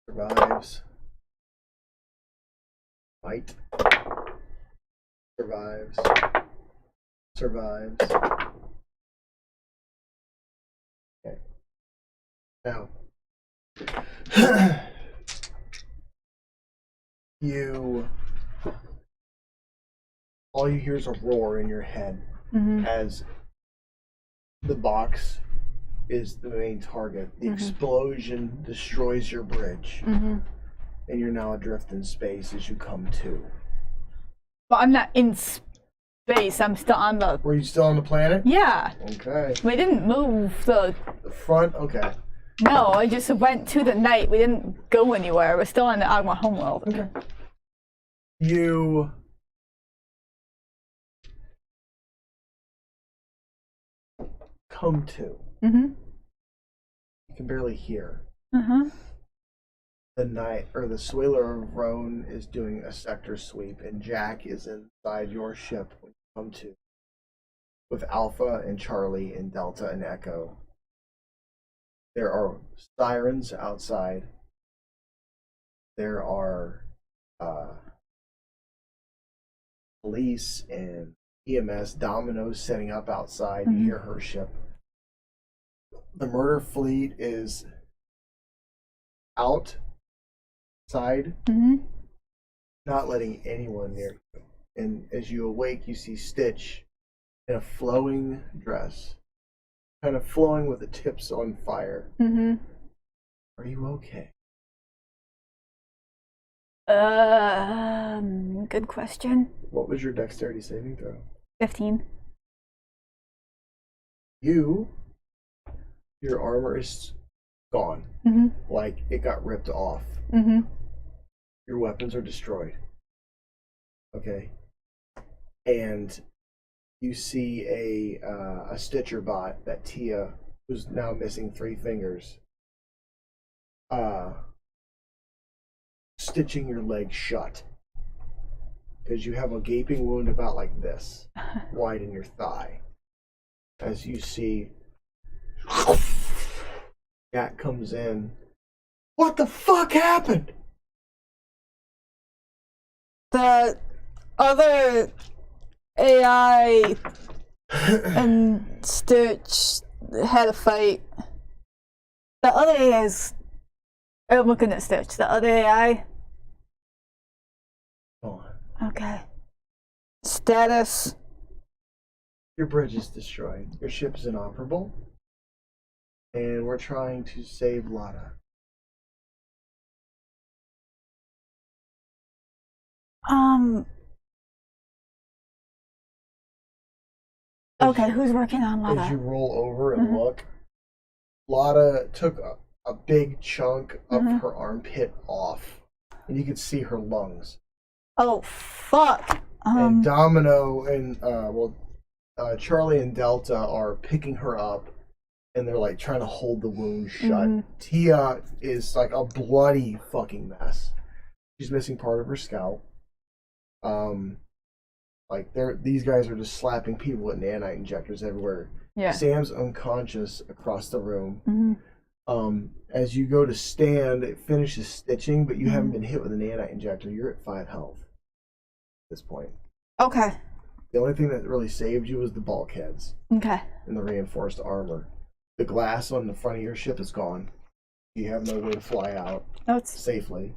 Survives. Fight. Survives. Survives. Okay. Now, all you hear is a roar in your head as the box is the main target. The explosion destroys your bridge, and you're now adrift in space as you come to. But I'm not in space. I'm still on the... Were you still on the planet? Yeah. Okay. We didn't move the... The front? Okay. No, I just went to the night. We didn't go anywhere. We're still on the Agma homeworld. Okay. You come to. You can barely hear. Uh-huh. The Swaler of Roan is doing a sector sweep, and Jack is inside your ship when you come to, with Alpha and Charlie and Delta and Echo. There are sirens outside. There are police and EMS, Domino's setting up outside. You hear her ship. The murder fleet is outside, not letting anyone near you. And as you awake, you see Stitch in a flowing dress, kind of flowing with the tips on fire. Are you okay? Good question. What was your dexterity saving throw? 15. Your armor is gone. Like it got ripped off. Your weapons are destroyed. Okay. And you see a Stitcher bot that Tia, who's now missing 3 fingers, stitching your leg shut. Because you have a gaping wound about like this, wide in your thigh. As you see, Jack comes in. What the fuck happened? The other AI and Stitch had a fight. The other AI's... I'm looking at Stitch. The other AI... Go on. Okay. Status. Your bridge is destroyed. Your ship is inoperable. And we're trying to save Lada. Okay, who's working on Lada? As you roll over and look, Lada took a big chunk of her armpit off. And you could see her lungs. Oh, fuck. And Domino and, Charlie and Delta are picking her up. And they're like trying to hold the wound shut. Tia is like a bloody fucking mess. She's missing part of her scalp. These guys are just slapping people with nanite injectors everywhere. Yeah. Sam's unconscious across the room. As you go to stand, it finishes stitching, but you haven't been hit with a nanite injector. You're at 5 health at this point. Okay. The only thing that really saved you was the bulkheads. Okay. And the reinforced armor. The glass on the front of your ship is gone. You have no way to fly out safely.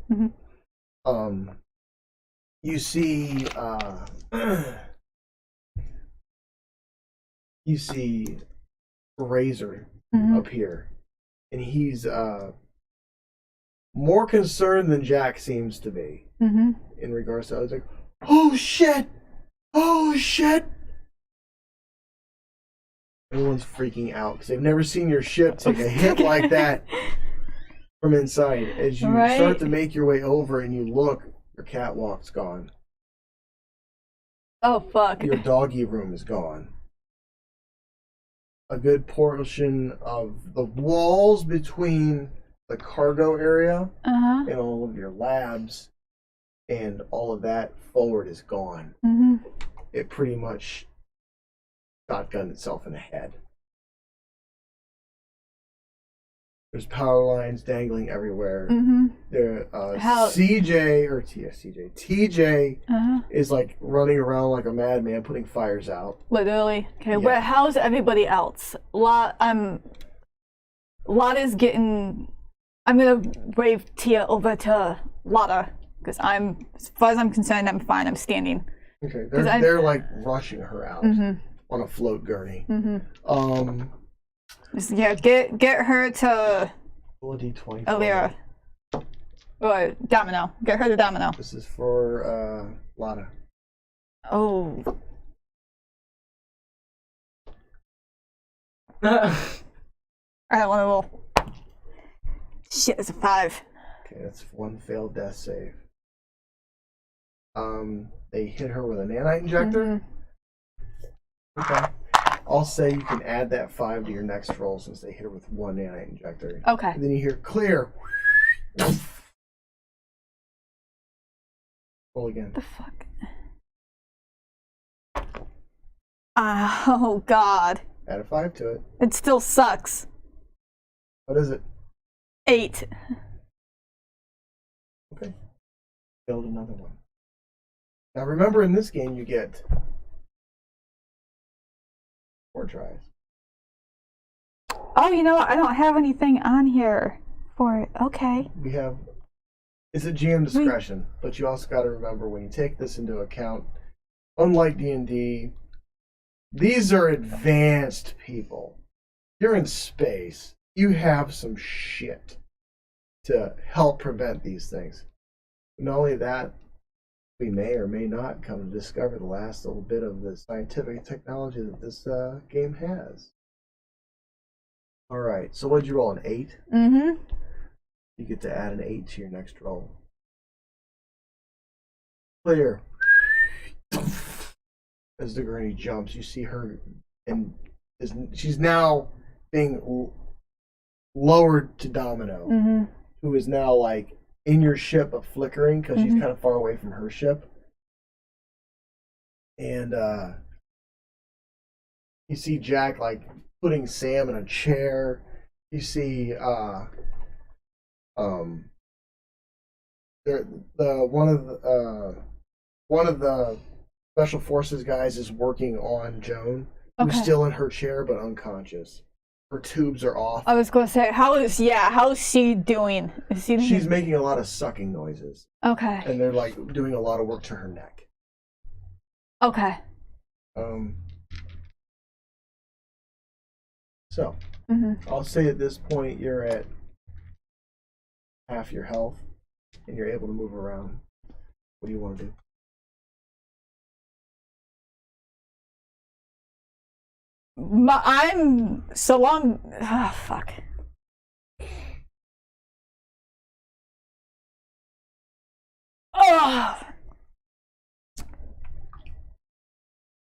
You see, Razor up here, and he's more concerned than Jack seems to be in regards to. I was like, "Oh shit! Oh shit!" Everyone's freaking out because they've never seen your ship take a hit like that from inside. As you start to make your way over and you look, your catwalk's gone. Oh, fuck. Your doggy room is gone. A good portion of the walls between the cargo area and all of your labs and all of that forward is gone. It pretty much shotgunned itself in the head. There's power lines dangling everywhere. TJ is like running around like a madman, putting fires out. Literally. Okay, but how's everybody else? Lada's getting. I'm gonna wave Tia over to Lada because as far as I'm concerned, I'm fine. I'm standing. Okay, they're like rushing her out on a float gurney. Get her to D20. Elvira. Or Domino. Get her to Domino. This is for Lada. Oh. I don't want to roll. Shit, it's a 5. Okay, that's 1 failed death save. They hit her with a nanite injector. Okay. I'll say you can add that 5 to your next roll since they hit her with 1 nanite injector. Okay. And then you hear clear. Roll again. The fuck? Oh God. Add a 5 to it. It still sucks. What is it? 8. Okay. Build another one. Now remember, in this game you get 4 tries. Oh, you know what? I don't have anything on here for it. Okay. We have. It's a GM discretion, but you also got to remember when you take this into account. Unlike D&D, these are advanced people. You're in space. You have some shit to help prevent these things. Not only that, we may or may not come to discover the last little bit of the scientific technology that this game has. All right, so what'd you roll, an 8? Mm-hmm. You get to add an 8 to your next roll. Clear. As the gurney jumps, you see her, and she's now being lowered to Domino, who is now like in your ship but flickering because she's kind of far away from her ship. And you see Jack like putting Sam in a chair. You see one of the special forces guys is working on Joan, who's still in her chair but unconscious. Her tubes are off. I was going to say, how is she doing? She's making a lot of sucking noises. Okay. And they're like doing a lot of work to her neck. Okay. So, I'll say at this point you're at half your health and you're able to move around. What do you want to do? I'm so long. Oh, fuck. Oh.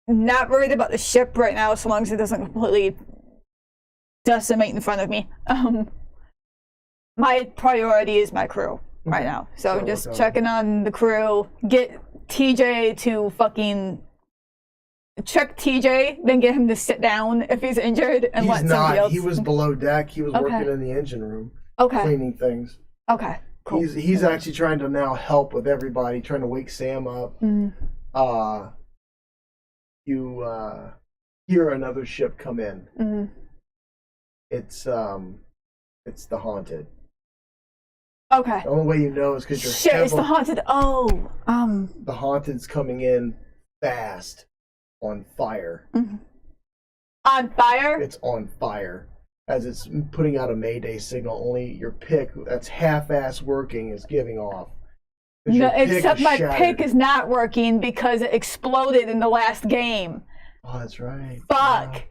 Not worried about the ship right now, so long as it doesn't completely decimate in front of me. My priority is my crew right now, so just checking on the crew. Get TJ to fucking check TJ, then get him to sit down if he's injured, and let somebody else. He was below deck. He was working in the engine room, cleaning things. Okay, cool. He's actually trying to now help with everybody, trying to wake Sam up. You hear another ship come in. It's the Haunted. Okay. The only way you know is because you're shit. It's the Haunted. Oh, the Haunted's coming in fast, on fire. On fire? It's on fire as it's putting out a Mayday signal. Only your pick that's half-ass working is giving off. No, except my pick is not working because it exploded in the last game. Oh, that's right. Fuck.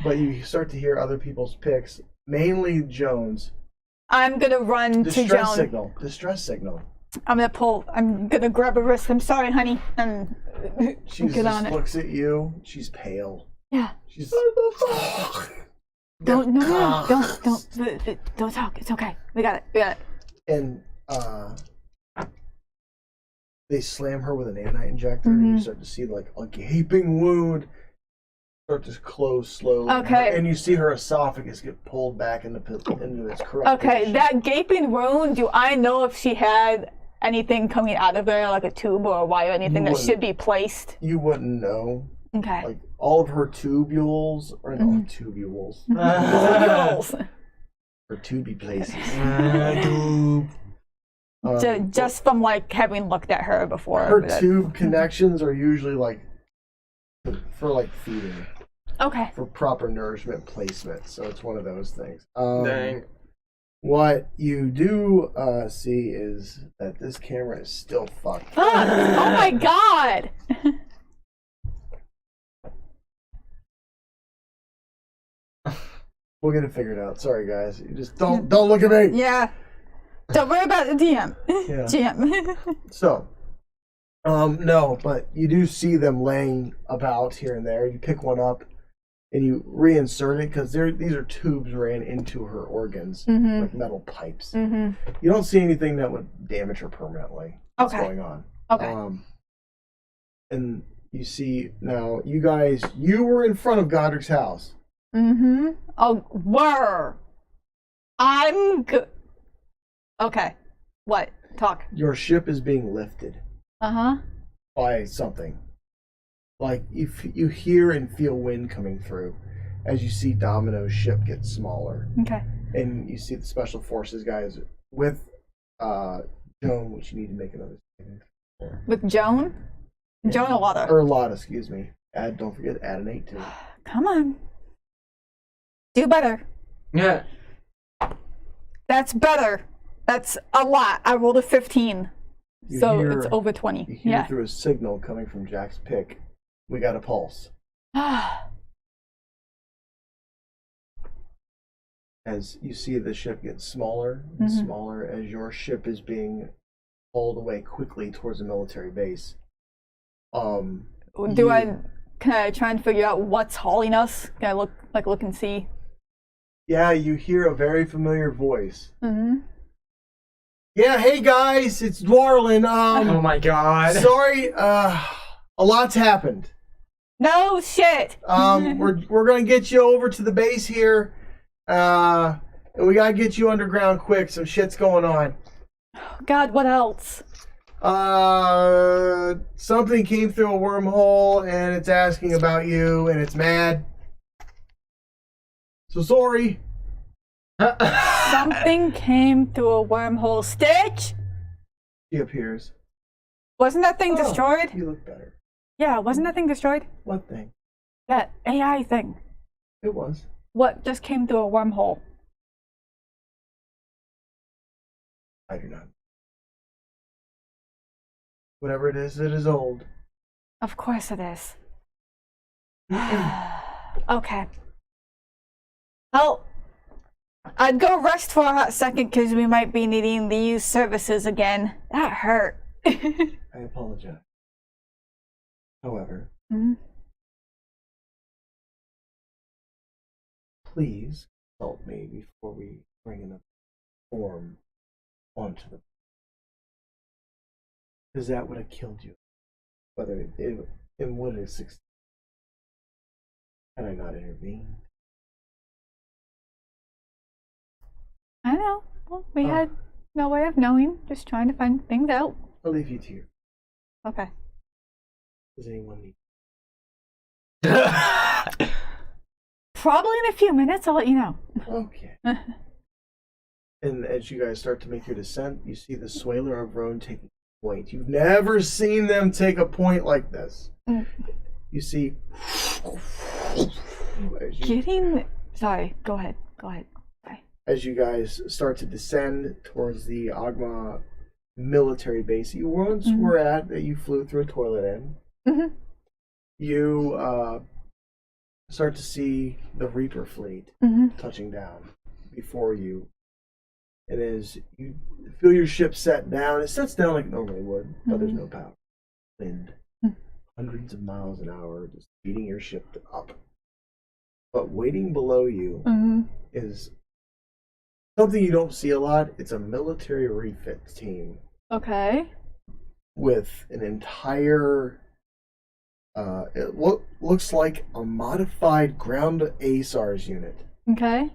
But you start to hear other people's picks, mainly Jones. I'm gonna run to Jones. Distress signal. I'm gonna grab a wrist. I'm sorry, honey. And she just looks at you. She's pale. Yeah. She's. Don't talk. It's okay. We got it. And they slam her with an nanite injector, and you start to see like a gaping wound start to close slowly. Okay. And you see her esophagus get pulled back into its correct position. That gaping wound, do I know if she had anything coming out of there, like a tube or a wire, anything that should be placed? You wouldn't know. Okay. Like all of her tubules, or no, tubules. Tubules. Her tubey places. Just from like having looked at her before. Her tube connections are usually like for like feeding. Okay. For proper nourishment placement, so it's one of those things. Dang. What you do see is that this camera is still fucked. Fuck! Oh my god! We'll get it figured out. Sorry, guys. You just don't look at me. Yeah. Don't worry about the DM. Yeah. GM. So, No, but you do see them laying about here and there. You pick one up and you reinsert it because these are tubes ran into her organs, like metal pipes. You don't see anything that would damage her permanently. What's going on? Okay. And you see now, you were in front of Godric's house. Oh, were. I'm good. Okay. What? Talk. Your ship is being lifted. By something. Like you hear and feel wind coming through as you see Domino's ship get smaller. Okay. And you see the special forces guys with Joan, which you need to make another statement. With Joan? Yeah. Joan or Lotta? Or Lotta, excuse me. Don't forget, add an 8 to it. Come on. Do better. Yeah. That's better. That's a lot. I rolled a 15. It's over 20. You hear through a signal coming from Jack's pick. We got a pulse. As you see the ship get smaller and smaller as your ship is being hauled away quickly towards a military base. Can I try and figure out what's hauling us? Can I look and see? Yeah, you hear a very familiar voice. Yeah, hey guys, it's Dwarlin. Oh my god. Sorry, a lot's happened. No shit. We're gonna get you over to the base here. And we gotta get you underground quick. Some shit's going on. God, what else? Something came through a wormhole and it's asking about you and it's mad. So sorry. Something came through a wormhole. Stitch? She appears. Wasn't that thing destroyed? You look better. Yeah, wasn't that thing destroyed? What thing? That AI thing. It was. What just came through a wormhole? I do not. Whatever it is old. Of course it is. Okay. Well, I'd go rest for a hot second because we might be needing these services again. That hurt. I apologize. However, please consult me before we bring in a form onto the... Because that would have killed you. Whether it would have succeeded. Had I not intervened. I know. Well, we had no way of knowing. Just trying to find things out. I'll leave you to your... Okay. Does anyone need... Probably in a few minutes. I'll let you know. Okay. And as you guys start to make your descent, you see the Swaler of Rhone taking a point. You've never seen them take a point like this. You see... Sorry, go ahead. Sorry. As you guys start to descend towards the Agma military base you once were at, that you flew through a toilet in, you start to see the Reaper fleet touching down before you. And as you feel your ship set down, it sets down like it normally would, but there's no power. Wind. Hundreds of miles an hour, just beating your ship up. But waiting below you is something you don't see a lot. It's a military refit team. Okay. With an entire, it looks like a modified ground ASARS unit. Okay.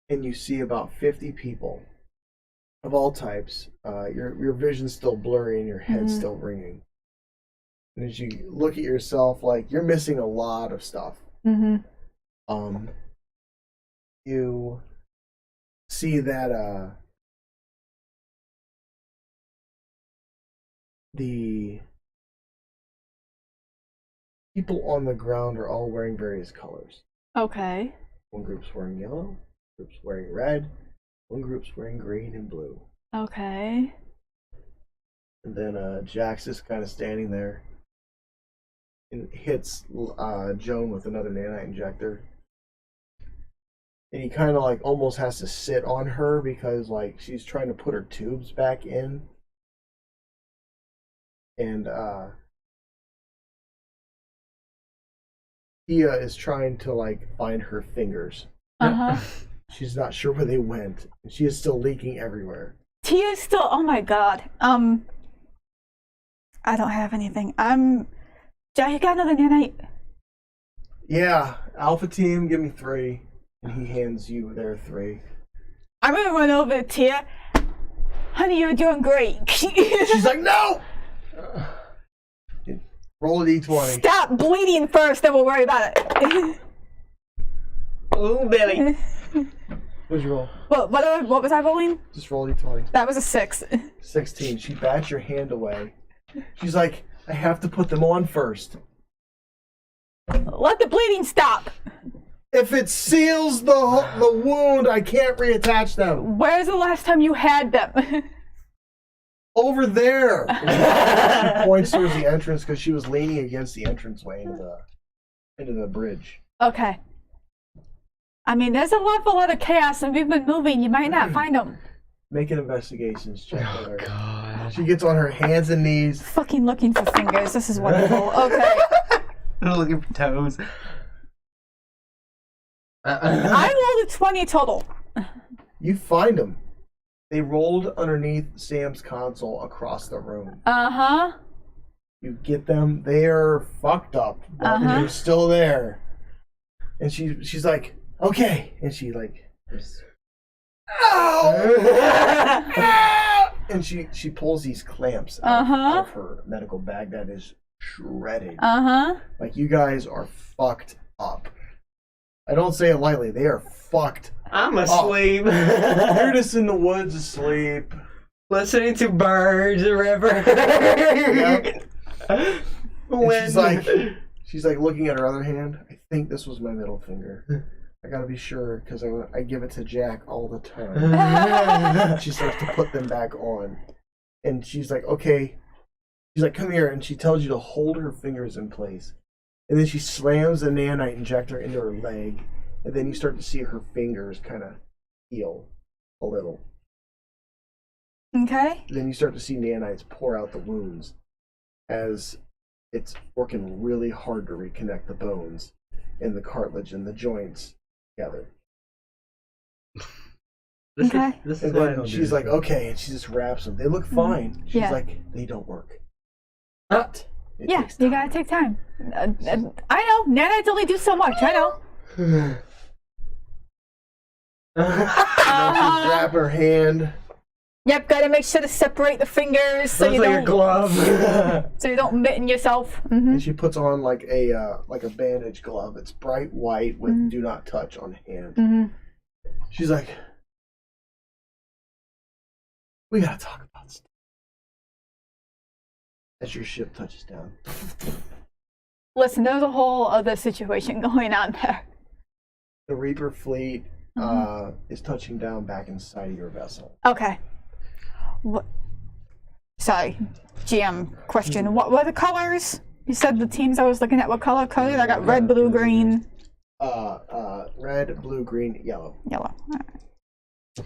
And you see about 50 people of all types. Your vision's still blurry and your head's still ringing. And as you look at yourself, like, you're missing a lot of stuff. You see that the people on the ground are all wearing various colors. Okay. One group's wearing yellow, one group's wearing red, one group's wearing green and blue. Okay. And then Jack's just kind of standing there and hits Joan with another nanite injector. And he kind of like almost has to sit on her because like she's trying to put her tubes back in. and Tia is trying to like find her fingers. She's not sure where they went. She is still leaking everywhere. Tia's still. Oh my god. I don't have anything. Jack, you got another nanite? Yeah, Alpha Team, give me 3, and he hands you their 3. I'm gonna run over to Tia. Honey, you're doing great. She's like, no! Roll a d20. Stop bleeding first, then we'll worry about it. Ooh, Billy. What'd you roll? What was I rolling? Just roll a d20. That was a 6. 16. She bats your hand away. She's like, I have to put them on first. Let the bleeding stop. If it seals the wound, I can't reattach them. Where's the last time you had them? Over there. She points towards the entrance because she was leaning against the entranceway into the bridge. Okay. I mean, there's a lot of chaos, and we've been moving. You might not find them. Make an investigations check. Oh, God. She gets on her hands and knees. Fucking looking for fingers. This is wonderful. Okay. Looking for toes. I rolled a 20 total. You find them. They rolled underneath Sam's console across the room. You get them. They're fucked up, but they're still there. And she's like, okay. And she like, ow! And she pulls these clamps out of her medical bag that is shredded. Like, you guys are fucked up. I don't say it lightly. They are fucked. I'm asleep. You're just in the woods asleep. Listening to birds, the river. Yep. Wind. She's like looking at her other hand. I think this was my middle finger. I gotta be sure because I give it to Jack all the time. She starts to put them back on. And she's like, okay. She's like, come here. And she tells you to hold her fingers in place. And then she slams the nanite injector into her leg. And then you start to see her fingers kind of heal a little. Okay. Then you start to see nanites pour out the wounds as it's working really hard to reconnect the bones and the cartilage and the joints together. This is why I don't she's do like, this. okay, and she just wraps them. They look fine. She's Yeah. like, they don't work. It Yeah, takes you time. gotta take time. I know. Nanites only do so much. I know. She's wrapping her hand. Yep, gotta make sure to separate the fingers so Looks you like don't a glove. so you don't mitten yourself. And she puts on like a bandage glove. It's bright white with do not touch on the hand. She's like, we gotta talk about stuff. As your ship touches down. Listen, there's a whole other situation going on there. The Reaper fleet is touching down back inside of your vessel. Okay. What? Sorry, GM question. What were the colors? You said the teams I was looking at. What color coded? I got red, blue, green. Red, blue, green, yellow. Yellow. All right.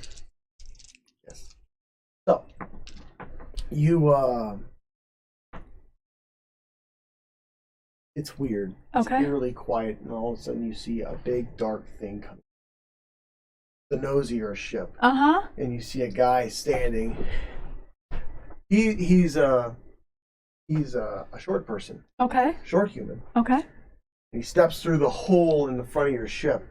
Yes. So, you, it's weird. It's Okay. eerily quiet, and all of a sudden you see a big dark thing coming. The nose of your ship. And you see a guy standing. He's a short person. Okay. Short human. Okay. He steps through the hole in the front of your ship.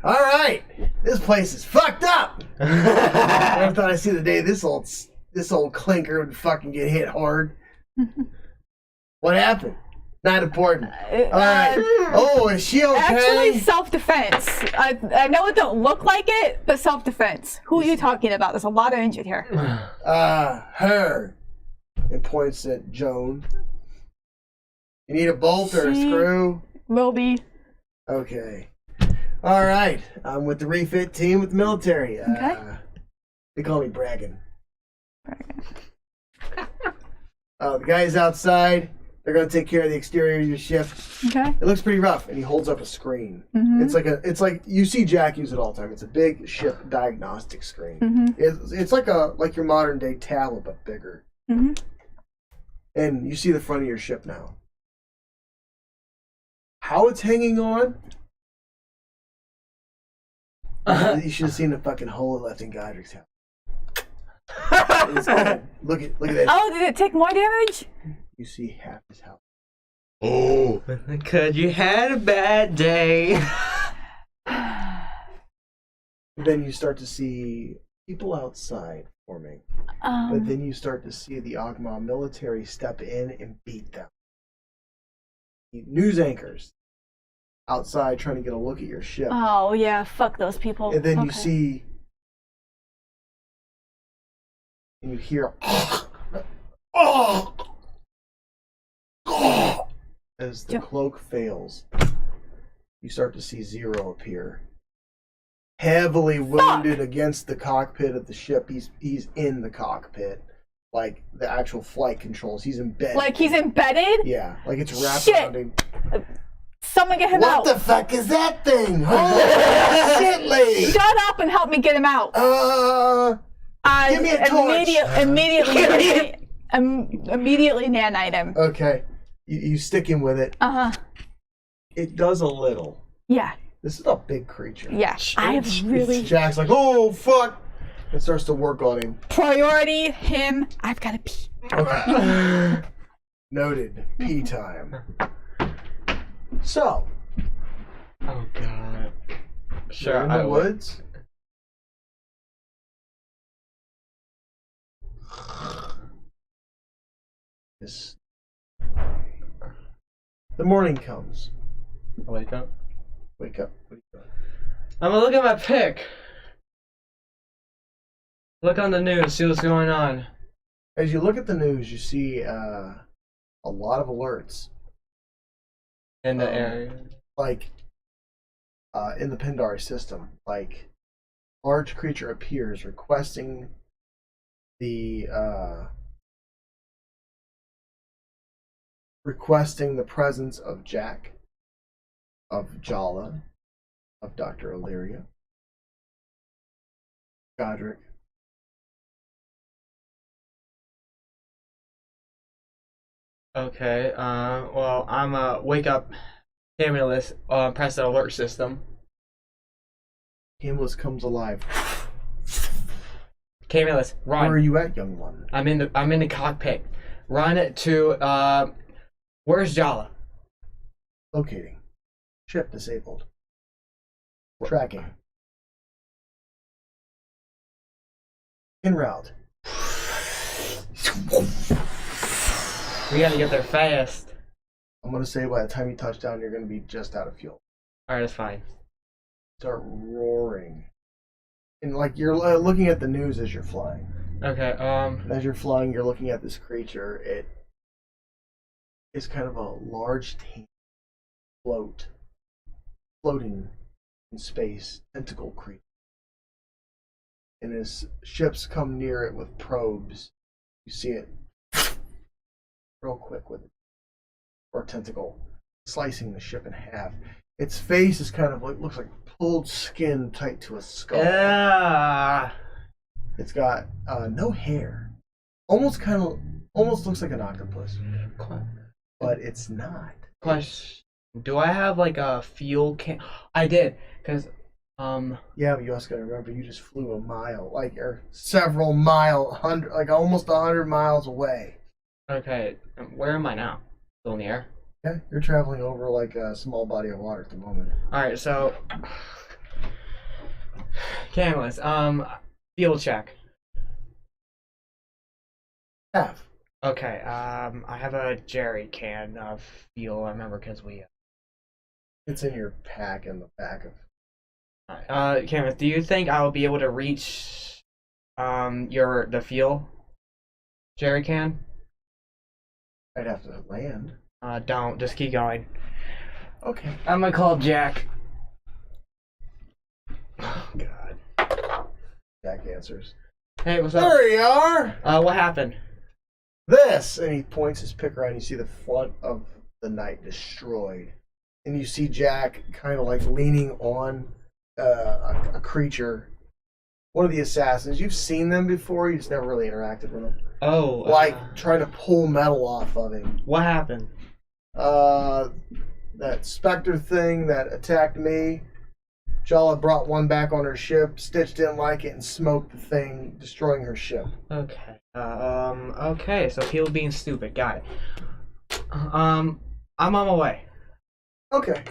All right, this place is fucked up. I never thought I'd see the day this old clinker would fucking get hit hard. What happened? Not important. All right. Oh, is she okay? Actually, self-defense. I know it don't look like it, but self-defense. Who are you talking about? There's a lot of injured here. Her. And points at Joan. You need a bolt or a screw? Will be. Okay. All right. I'm with the refit team with the military. Okay. They call me Braggin. The guys outside, they're going to take care of the exterior of your ship. Okay. It looks pretty rough, and he holds up a screen. It's like you see Jack use it all the time. It's a big ship diagnostic screen. It's like your modern day tablet, but bigger. And you see the front of your ship now. How it's hanging on? You should have seen the fucking hole it left in Godric's house. It's good. Look at this. Oh, did it take more damage? You see half his house. Oh, because you had a bad day. Then you start to see people outside forming. But then you start to see the Ogma military step in and beat them. News anchors outside trying to get a look at your ship. Oh, yeah, fuck those people. And then you see and you hear as the cloak fails. You start to see Zero appear. Heavily wounded against the cockpit of the ship. He's in the cockpit. Like the actual flight controls. He's embedded. Like he's embedded? Yeah, like it's wrapped Shit. around him. Someone get him out. What the fuck is that thing? Holy shit, lady! Shut up and help me get him out. Give me a torch. Immediately nanite him. Okay. You stick him with it. It does a little. Yeah. This is a big creature. Yeah. I have really... Jack's like, oh, fuck! And starts to work on him. Priority, him. I've got to pee. Okay. Noted. Pee time. So. Oh, God. Sure, You're in the woods. The morning comes. I wake up. Wake up. What are you doing? I'm gonna look at my pic. Look on the news, see what's going on. As you look at the news, you see a lot of alerts. In the area. Like, in the Pendari system. Like, large creature appears requesting the presence of Jack, of Jala, of Dr. Illyria, Godric. Okay, well, I'm wake up Camulus, press the alert system. Camulus comes alive. Camulus, run. Where are you at, young one? I'm in the cockpit. Run to where's Jala? Locating. Ship disabled. Tracking. En route. We gotta get there fast. I'm gonna say by the time you touch down, you're gonna be just out of fuel. Alright, that's fine. Start roaring. And like you're looking at the news as you're flying. Okay, And as you're flying, you're looking at this creature. It is kind of a large tank floating in space, tentacle creature. And as ships come near it with probes, you see it real quick with it, or tentacle, slicing the ship in half. Its face is kind of like, looks like pulled skin tight to a skull. yeah. It's got no hair. Almost looks like an octopus, but it's not. Question: do I have like a fuel can? I did, cause Yeah, but you also gotta remember you just flew a mile, like or several mile, like almost 100 miles away. Okay, where am I now? Still in the air. Yeah, you're traveling over like a small body of water at the moment. All right, so Camulus, fuel check. Half. Okay, I have a jerry can of fuel. I remember because we. It's in your pack in the back of. Camulus, do you think I will be able to reach the fuel jerry can? I'd have to land. Don't. Just keep going. Okay. I'm gonna call Jack. Oh, God. Jack answers. Hey, what's up? There you are! What happened? This! And he points his pick around. You see the front of the knight destroyed. And you see Jack kind of like leaning on a creature one of the assassins. You've seen them before. You've just never really interacted with them. Oh. Like trying to pull metal off of him. What happened? That Spectre thing that attacked me. Jala brought one back on her ship. Stitch didn't like it and smoked the thing, destroying her ship. Okay. Okay. So people being stupid. Got it. I'm on my way. Okay.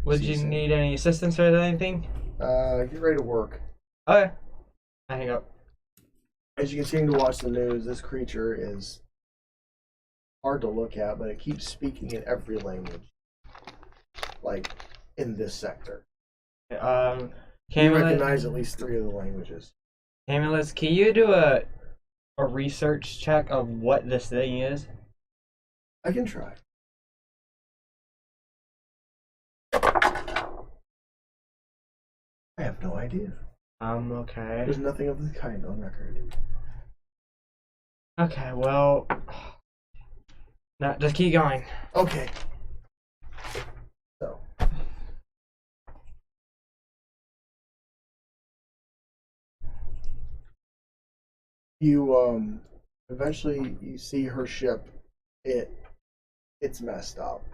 Would you need any assistance or anything? Get ready to work. Okay. I hang up. As you continue to watch the news, this creature is hard to look at, but it keeps speaking in every language. Like, in this sector. Can you recognize at least 3 of the languages. Camulus, can you do a research check of what this thing is? I can try. I have no idea. Okay. There's nothing of the kind on record. Okay, well... No, just keep going. Okay. So... You, eventually you see her ship. It's messed up.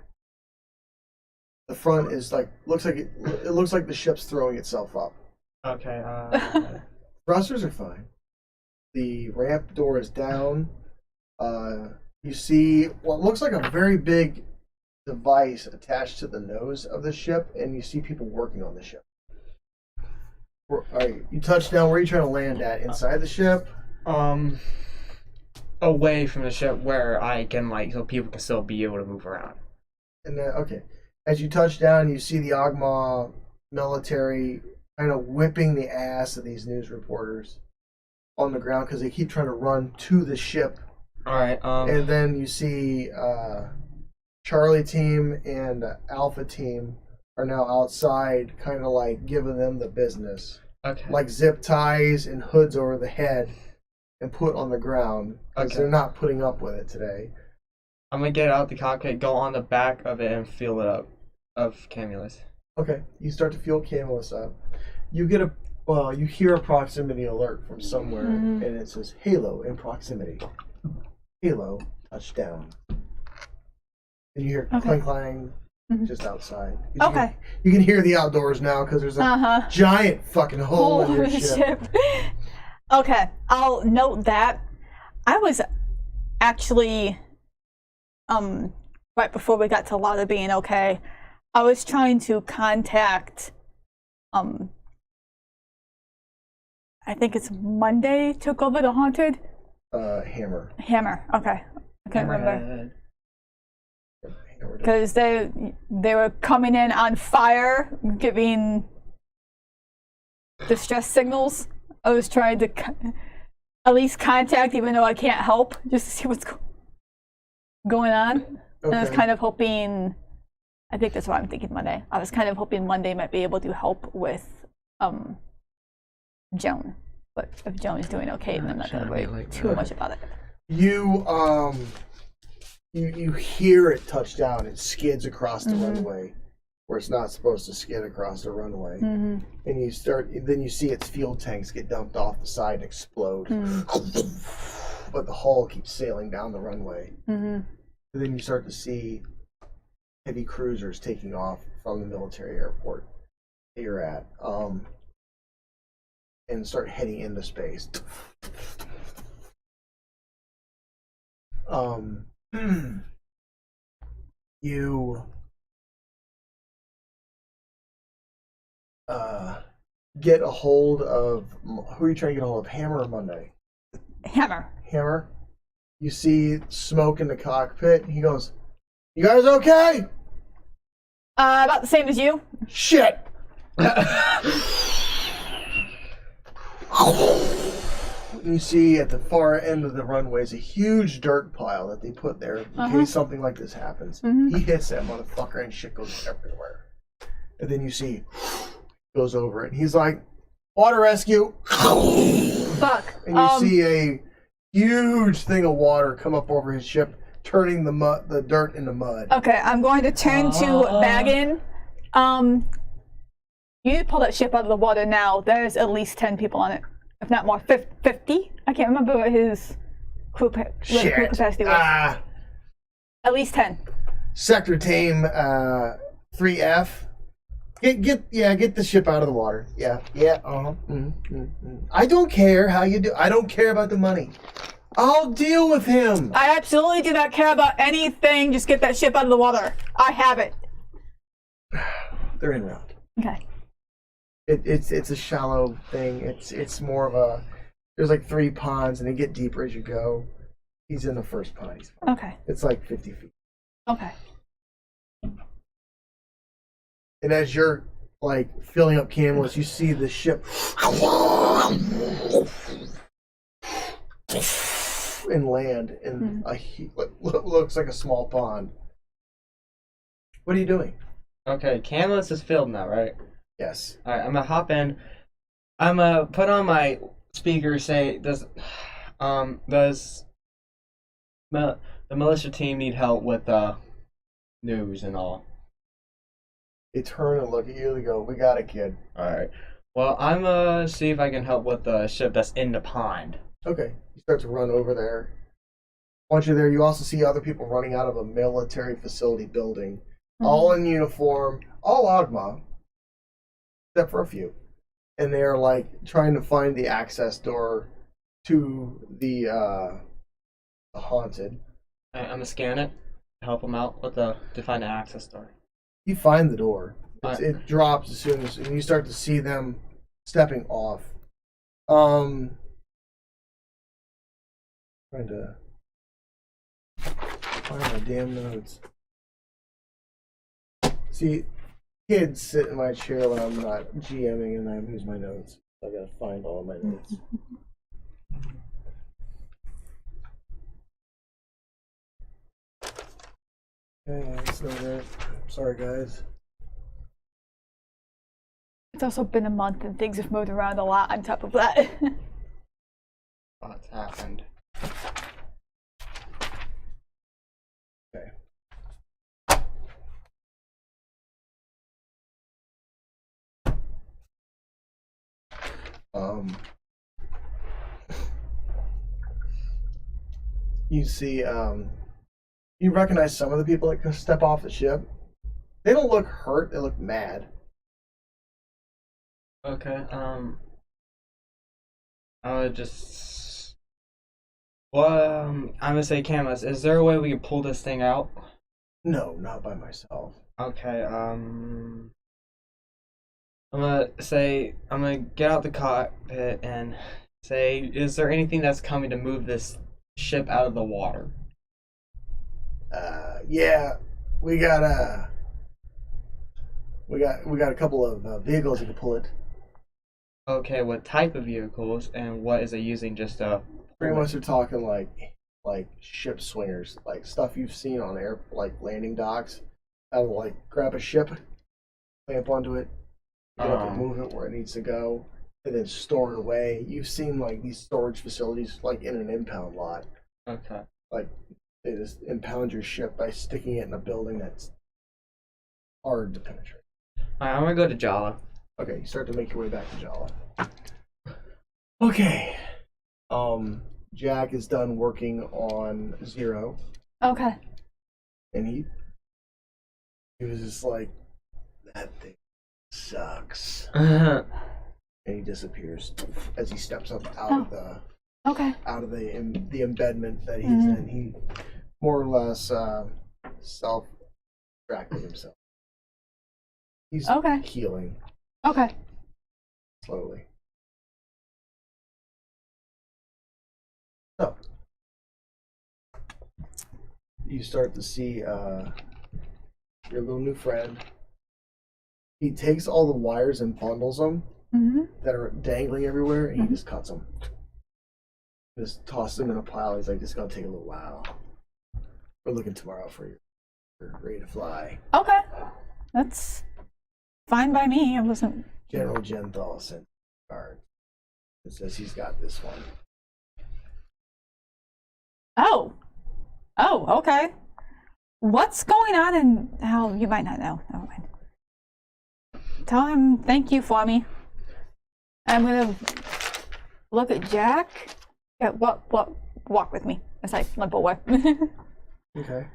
The front is like, it looks like the ship's throwing itself up. Okay, Thrusters are fine. The ramp door is down. You see what looks like a very big device attached to the nose of the ship, and you see people working on the ship. Alright, you touch down. Where are you trying to land at? Inside the ship? Away from the ship where I can, like, so people can still be able to move around. And then, okay. As you touch down, you see the Ogma military kind of whipping the ass of these news reporters on the ground because they keep trying to run to the ship. Alright, And then you see Charlie team and Alpha team are now outside, kind of like giving them the business. Okay. Like zip ties and hoods over the head and put on the ground because they're not putting up with it today. I'm gonna get out the cockpit, go on the back of it, and feel it up of Camulus. Okay, you start to feel Camulus up. You get you hear a proximity alert from somewhere, and it says Halo in proximity. Halo touchdown. And you hear clang clang just outside. You can hear the outdoors now because there's a giant fucking hole in your ship. Okay, I'll note that. I was actually, right before we got to Lotta being okay, I was trying to contact, I think it's Monday took over the Haunted? Hammer. Hammer, okay. I can't remember. Because they were coming in on fire, giving distress signals. I was trying to at least contact, even though I can't help, just to see what's going on. Okay. And I was kind of hoping, I think that's what I'm thinking Monday. I was kind of hoping Monday might be able to help with Joan. But if Joan is doing okay, then I'm not going to worry too much about it. You hear it touch down. It skids across the runway where it's not supposed to skid across the runway. And then you see its fuel tanks get dumped off the side and explode. But the hull keeps sailing down the runway. And then you start to see heavy cruisers taking off from the military airport that you're at, and start heading into space. You get a hold of, who are you trying to get a hold of, Hammer or Monday? Hammer. You see smoke in the cockpit. He goes, "You guys okay?" About the same as you. Shit. You see at the far end of the runway is a huge dirt pile that they put there in case something like this happens. He hits that motherfucker and shit goes everywhere. And then you see goes over it. And he's like, "Water rescue." Fuck. And you see a huge thing of water come up over his ship, turning the dirt into mud. Okay, I'm going to turn to Baggin. You need to pull that ship out of the water now. There's at least 10 people on it. if not more. 50? I can't remember what his crew capacity was. At least 10. Sector Tame 3F. Get the ship out of the water. Yeah. I don't care how you do. I don't care about the money. I'll deal with him. I absolutely do not care about anything. Just get that ship out of the water. I have it. They're in route. Okay. It's a shallow thing. It's more of a. There's like 3 ponds, and they get deeper as you go. He's in the first pond. He's fine. Okay. It's like 50 feet. Okay. And as you're like filling up canvas, you see the ship and land in what looks like a small pond. What are you doing? Okay, canvas is filled now, right? Yes. All right, I'm gonna hop in. I'm gonna put on my speaker. Say, does the militia team need help with news and all? They turn and look at you and go, "We got it, kid." All right. Well, I'm gonna see if I can help with the ship that's in the pond. Okay. You start to run over there. Once you're there, you also see other people running out of a military facility building, all in uniform, all Ogma, except for a few. And they're like trying to find the access door to the haunted. I'm gonna scan it, help them out with to find the access door. You find the door. It drops as soon as, and you start to see them stepping off. Trying to find my damn notes. See, kids sit in my chair when I'm not GMing and I lose my notes. I gotta find all of my notes. Okay, that's not it. Sorry, guys. It's also been a month and things have moved around a lot on top of that. What's happened? Okay. You see, you recognize some of the people that step off the ship. They don't look hurt, they look mad. Okay, I would just... Well, I'm gonna say, Camus, is there a way we can pull this thing out? No, not by myself. Okay, I'm gonna get out the cockpit and say, is there anything that's coming to move this ship out of the water? Yeah, we got a couple of vehicles that can pull it. Okay, what type of vehicles and what is it using? Just Pretty much they're talking like ship swingers, like stuff you've seen on air, like landing docks. How to like grab a ship, clamp onto it, get up and move it where it needs to go, and then store it away. You've seen like these storage facilities like in an impound lot. Okay. Like they just impound your ship by sticking it in a building that's hard to penetrate. Alright, I'm gonna go to Jala. Okay, you start to make your way back to Jala. Okay. Jack is done working on Zero. Okay. And he was just like, that thing sucks. And he disappears as he steps up out of the the embedment that he's in. He more or less self-extracted himself. He's healing. Okay. Slowly. So you start to see your little new friend. He takes all the wires and bundles them that are dangling everywhere, and he just cuts them. Just tosses them in a pile. He's like, "This is gonna take a little while. We're looking tomorrow for you. You're ready to fly." Okay, that's fine by me. I wasn't. General Genthal sent a card. It says he's got this one. Oh, okay. What's going on in... Oh, you might not know. Never mind. Tell him thank you for me. I'm gonna look at Jack. Yeah, walk with me as I limp away. Okay.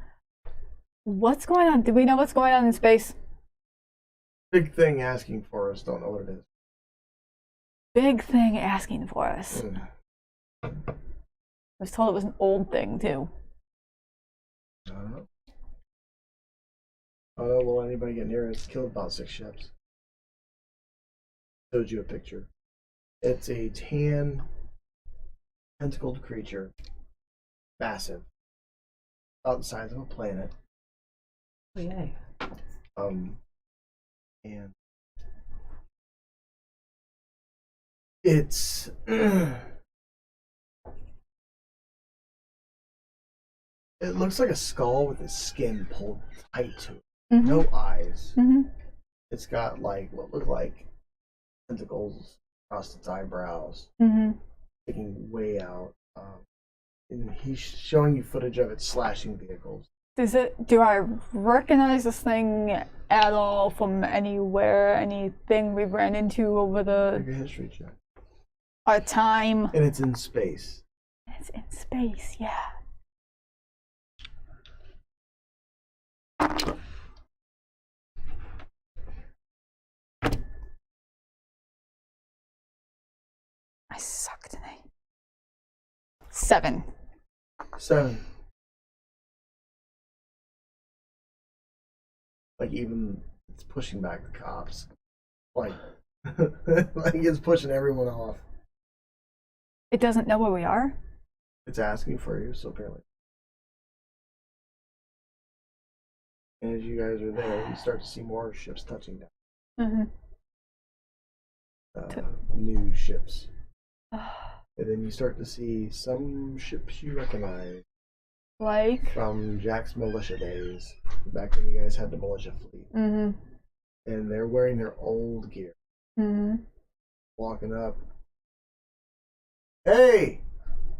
What's going on? Do we know what's going on in space? Big thing asking for us. Don't know what it is. Big thing asking for us. I I was told it was an old thing too. don't know. I don't know. Will anybody get near it? It's killed about 6 ships. Showed you a picture. It's a tan, tentacled creature. Massive. About the size of a planet. Oh, yay. And it's it looks like a skull with its skin pulled tight to it. Mm-hmm. No eyes. Mm-hmm. It's got like what look like tentacles across its eyebrows, Mm-hmm. sticking way out. And he's showing you footage of it slashing vehicles. Do I recognize this thing at all from anywhere? Anything we've ran into over Make a history check. our time? And it's in space. It's in space, yeah. I suck tonight. 7. 7. Like even it's pushing back the cops. Like like it's pushing everyone off. It doesn't know where we are? It's asking for you, so apparently. And as you guys are there, you start to see more ships touching down. Mm-hmm. New ships. And then you start to see some ships you recognize Like? from Jack's militia days, back when you guys had the militia fleet. Mm-hmm. And they're wearing their old gear. Mm-hmm. Walking up. Hey!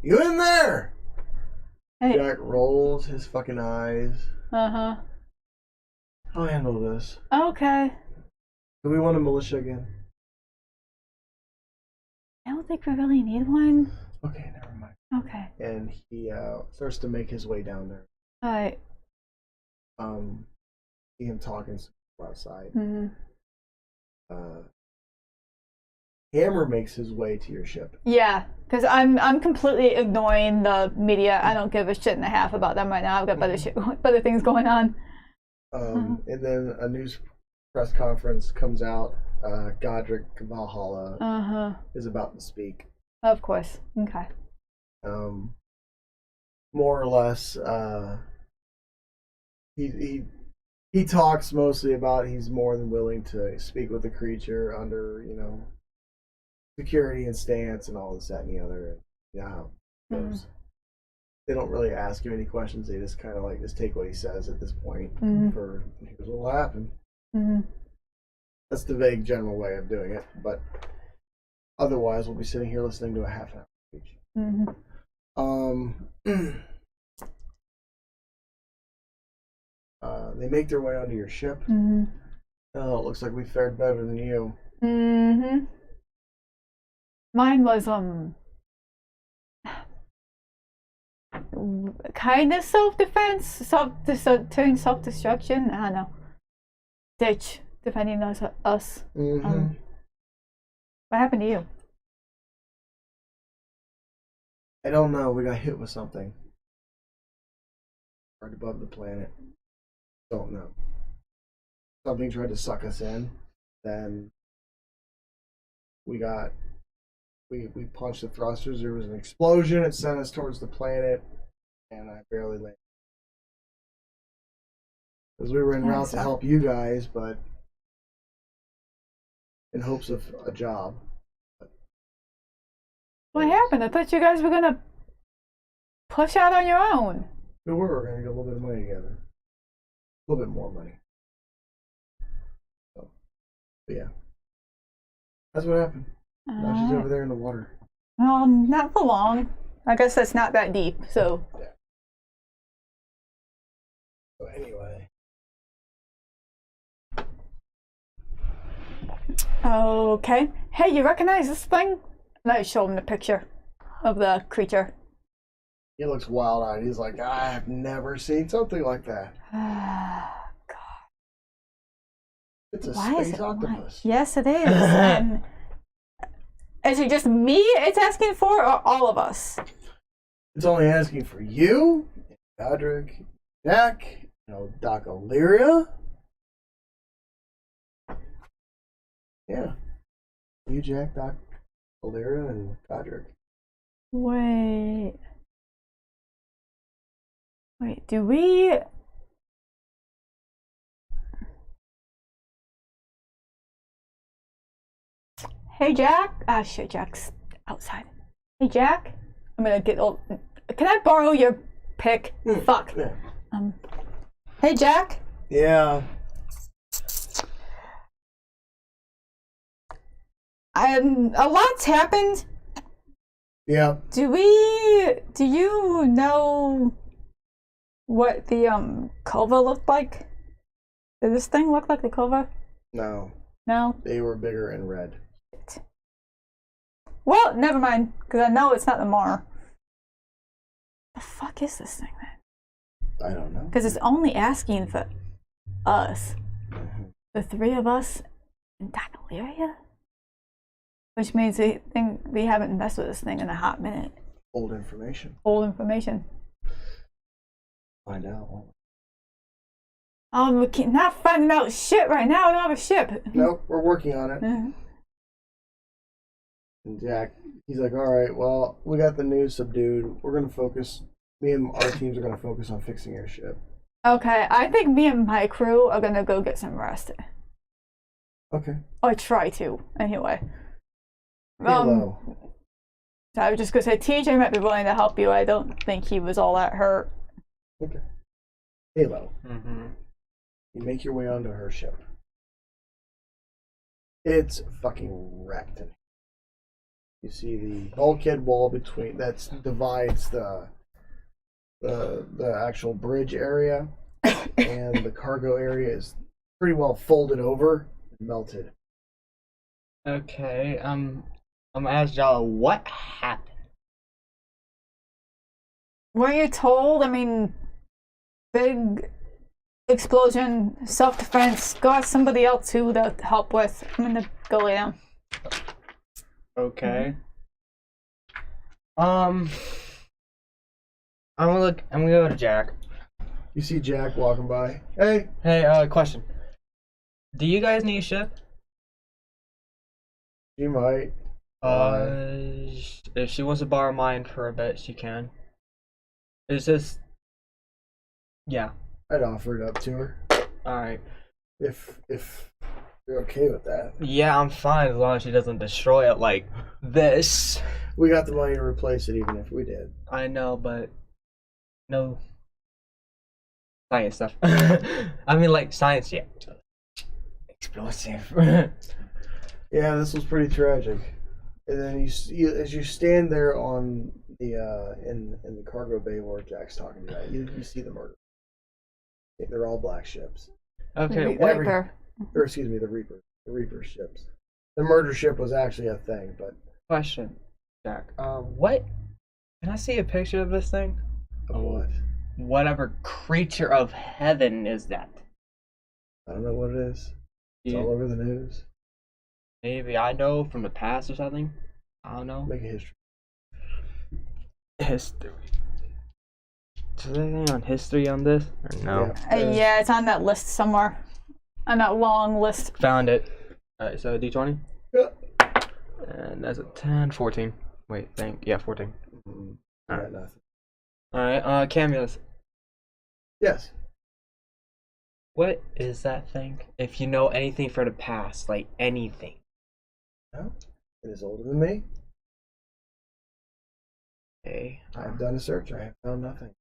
You in there? Hey. Jack rolls his fucking eyes. Uh-huh. I'll handle this. Okay. Do we want a militia again? I don't think we really need one. Okay, never mind. Okay. And he starts to make his way down there. Alright. See him talking outside. Mm-hmm. Hammer makes his way to your ship. Yeah, because I'm completely ignoring the media. I don't give a shit and a half about them right now. I've got better things going on. And then a news press conference comes out. Godric Valhalla is about to speak. Of course. Okay. More or less, he talks mostly about he's more than willing to speak with the creature under, security and stance and all this, that, and the other. Yeah, how it goes. They don't really ask him any questions. They just kind of just take what he says at this point for here's what will happen. That's the vague general way of doing it, but otherwise we'll be sitting here listening to a half an hour speech. They make their way onto your ship. Oh, it looks like we fared better than you. Mine was kind of self-defense, self-destruction. I don't know. Ditch defending us. What happened to you? I don't know. We got hit with something right above the planet. Don't know. Something tried to suck us in. Then we punched the thrusters. There was an explosion. It sent us towards the planet, and I barely landed. Because we were en route to help you guys, but in hopes of a job. What happened? I thought you guys were gonna push out on your own. We were going to get a little bit of money together. A little bit more money. So, but yeah. That's what happened. Now she's over there in the water. Not for long. I guess that's not that deep, so. Yeah. So anyway. Okay. Hey, you recognize this thing? Now show him the picture of the creature. He looks wild-eyed. He's like, I have never seen something like that. God. It's a Why is space it octopus. Yes, it is. And is it just me it's asking for, or all of us? It's only asking for you, Godric, Jack, Doc Illyria. Yeah. You, Jack, Doc Illyria, and Godric. Wait, do we... Hey, Jack. Ah, shit, Jack's outside. Hey, Jack. I'm gonna get old. Can I borrow your pick? Fuck. Yeah. Hey, Jack. Yeah. A lot's happened. Yeah. Do you know what the cova looked like? Did this thing look like the cova? No. No? They were bigger and red. Shit. Well, never mind, because I know it's not the Mar. The fuck is this thing, then? I don't know. Because it's only asking for us. The three of us and Doc Illyria? Which means we haven't messed with this thing in a hot minute. Old information. Old information. Find out. We can't not finding out shit right now. I don't have a ship. Nope, we're working on it. Mhm. And Jack, he's like, all right, well, we got the news subdued. We're going to focus, me and our teams are going to focus on fixing your ship. Okay, I think me and my crew are gonna go get some rest. Okay. Or try to, anyway. Hello. So I was just gonna say, TJ might be willing to help you. I don't think he was all that hurt. Okay. Halo. Mm-hmm. You make your way onto her ship. It's fucking wrecked. You see the bulkhead wall between that divides the actual bridge area, and the cargo area is pretty well folded over and melted. Okay, I'm gonna ask y'all what happened. Were you told? I mean, big explosion, self-defense. Got somebody else too to help with. I'm gonna go lay down. Okay. I'm gonna go to Jack. You see Jack walking by. Hey. Hey, question. Do you guys need a ship? You might. If she wants to borrow mine for a bit, she can. It's just, yeah. I'd offer it up to her. All right. If you're okay with that. Yeah, I'm fine as long as she doesn't destroy it like this. We got the money to replace it even if we did. I know, but no science stuff. I mean, like science, yeah. Explosive. Yeah, this was pretty tragic. And then as you stand there on the in the cargo bay where Jack's talking about, you see the murder. They're all black ships. Okay, Reaper. Or excuse me, the Reaper ships. The murder ship was actually a thing, but question, Jack. What? Can I see a picture of this thing? of what? Whatever creature of heaven is that? I don't know what it is. It's all over the news. Maybe I know from the past or something. I don't know. Make a history. History. Is there anything on history on this? Or no. Yeah, it's on that list somewhere. On that long list. Found it. Alright, so D20? Yeah. And that's a 10, 14. Wait, yeah, 14. Alright, nothing. Alright, Camulus. Yes. What is that thing? If you know anything from the past, like anything. No, it is older than me. Okay. I've done a search. I have found nothing.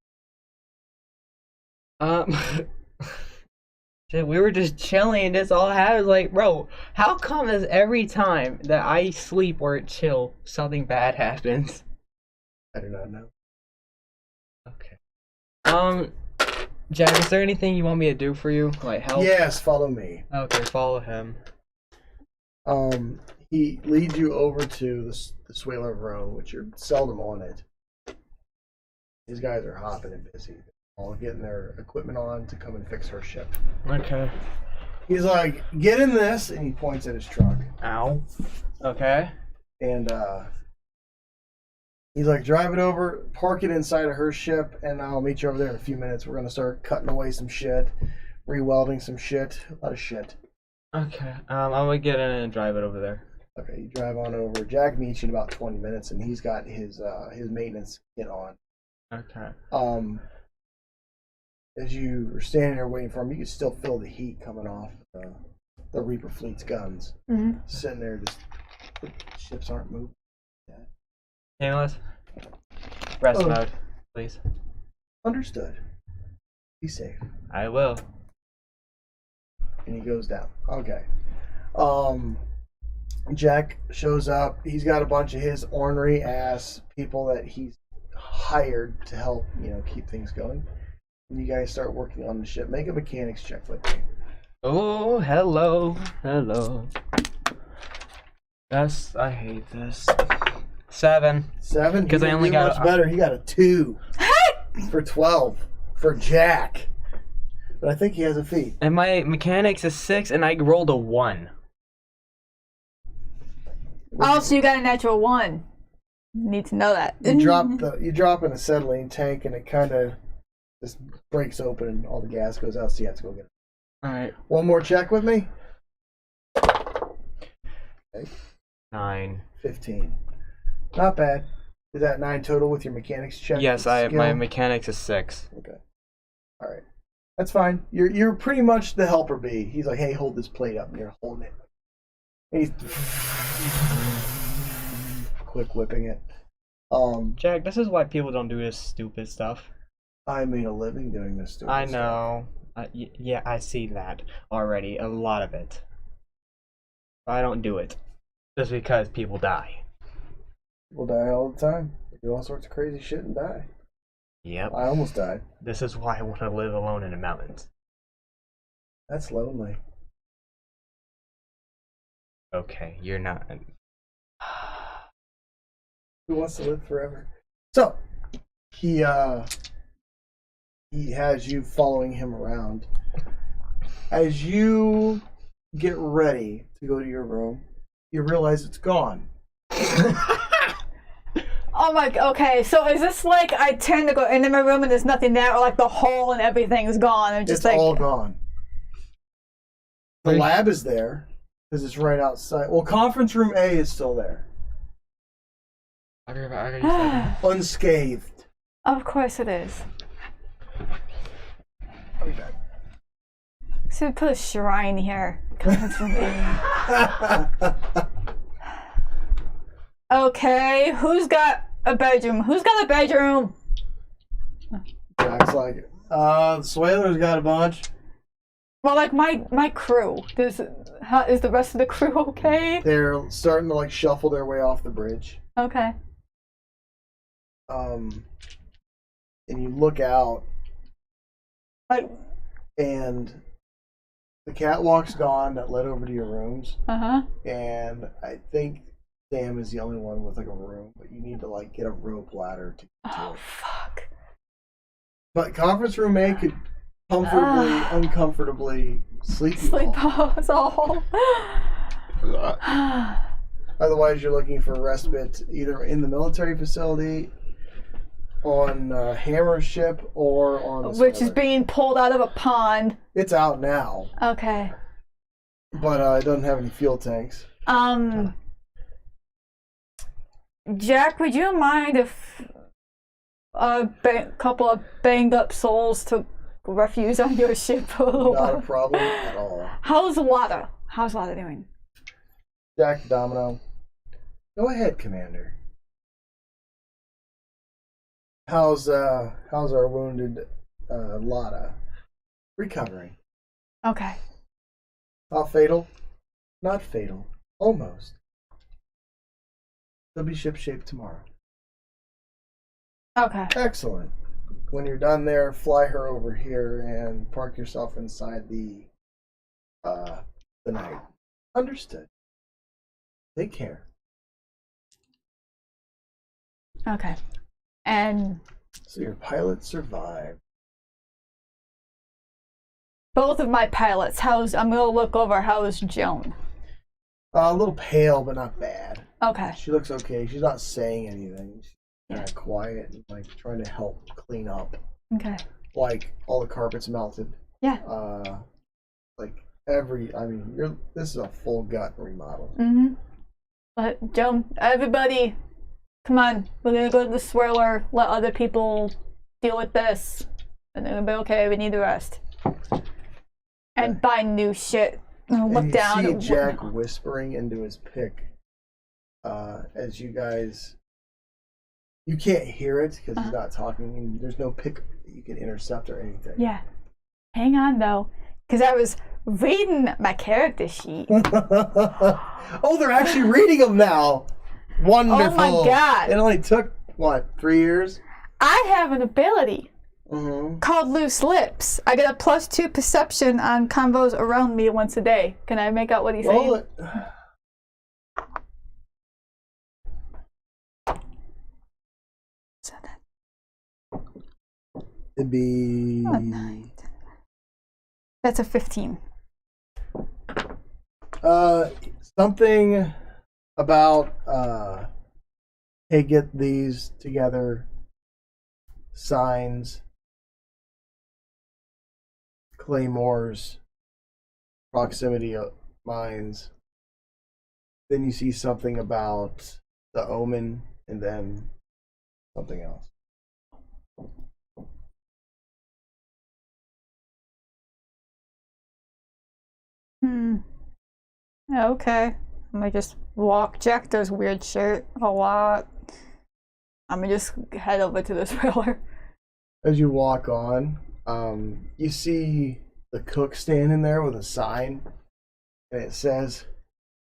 Shit, we were just chilling and this all happened. Like, bro, how come is every time that I sleep or chill, something bad happens? I do not know. Okay. Jack, is there anything you want me to do for you? Like help? Yes, follow me. Okay, follow him. He leads you over to the Swailer of Rome, which you're seldom on it. These guys are hopping and busy, all getting their equipment on to come and fix her ship. Okay. He's like, get in this, and he points at his truck. Ow. Okay. And he's like, drive it over, park it inside of her ship, and I'll meet you over there in a few minutes. We're going to start cutting away some shit, re-welding some shit, a lot of shit. Okay. I'm gonna get in and drive it over there. Okay, you drive on over. Jack meets you in about 20 minutes, and he's got his maintenance kit on. Okay. As you are standing there waiting for him, you can still feel the heat coming off the Reaper fleet's guns. Mm-hmm. Sitting there, just the ships aren't moving. Camillus, rest mode, please. Understood. Be safe. I will. And he goes down. Okay. Jack shows up. He's got a bunch of his ornery ass people that he's hired to help, keep things going. And you guys start working on the ship. Make a mechanics check with me. Oh, hello. Yes, I hate this. 7. 7? Because I only got much better. He got a 2 for 12 for Jack. But I think he has a feat. And my mechanics is 6, and I rolled a 1. Oh, so you got a natural 1. Need to know that. You drop in a acetylene tank, and it kind of just breaks open, and all the gas goes out. So you have to go get it. All right. One more check with me. Okay. 9. 15. Not bad. Is that 9 total with your mechanics check? Yes, my mechanics is 6. Okay. All right. That's fine. You're pretty much the helper bee. He's like, hey, hold this plate up, and you're holding it. And he's quick whipping it. Jack, this is why people don't do this stupid stuff. I made a living doing this stupid I stuff. know. Yeah, I see that already. A lot of it. I don't do it. Just because people die. People die all the time. They do all sorts of crazy shit and die. Yep. I almost died. This is why I want to live alone in the mountains. That's lonely. Okay, you're not. Who wants to live forever? So, he has you following him around. As you get ready to go to your room, you realize it's gone. Oh my, okay, so is this like I tend to go into my room and there's nothing there, or like the hole and everything's gone? And just It's like, all gone. The lab is there, because it's right outside. Well, conference room A is still there. I gotta use that. Unscathed. Of course it is. I'll be back. So we put a shrine here. Conference room A. Okay, who's got a bedroom? Who's got a bedroom? Jack's like, the Swailer's got a bunch. Well, like my crew. Is the rest of the crew okay? They're starting to shuffle their way off the bridge. Okay. And you look out, and the catwalk's gone that led over to your rooms. And I think Sam is the only one with a room, but you need to get a rope ladder to get to it. Fuck. But conference room A could comfortably, uncomfortably sleep us all. Otherwise, you're looking for respite either in the military facility, on Hammer's ship, or on the Which is Swailer. being pulled out of a pond. It's out now, Okay. but it doesn't have any fuel tanks. Jack, would you mind if a couple of banged up souls took refuge on your ship for a little Not while? a problem at all. How's Lada? How's Lada doing? Jack Domino. Go ahead, Commander. How's our wounded Lada? Recovering. Okay. Not fatal? Not fatal. Almost. They'll be shipshape tomorrow. Okay. Excellent. When you're done there, fly her over here and park yourself inside the night. Understood. Take care. Okay. And So your pilot survived. both of my pilots, I'm gonna look over how's Joan. A little pale, but not bad. Okay. She looks okay. She's not saying anything. She's kind of quiet and like trying to help clean up. Okay. Like all the carpets melted. Yeah. Like this is a full gut remodel. Mm-hmm. But Joan, everybody, come on. We're gonna go to the swirler, let other people deal with this. And they're gonna be okay, we need the rest. And buy new shit. Look down. You see Jack whispering into his pick as you guys... You can't hear it because he's not talking. And there's no pick that you can intercept or anything. Yeah. Hang on, though. Because I was reading my character sheet. Oh, they're actually reading them now. Wonderful. Oh, my God. It only took, what, 3 years? I have an ability Mm-hmm. called Loose Lips. I get a +2 perception on convos around me once a day. Can I make out what he's saying? Roll it. It'd be... Oh, 9. That's a 15. Something about, hey, get these together, signs, claymores, proximity mines. Then you see something about the omen, and then something else. Okay. I'm gonna just walk. Jack does weird shit a lot. I'm gonna just head over to the trailer. As you walk on, you see the cook standing there with a sign, and it says,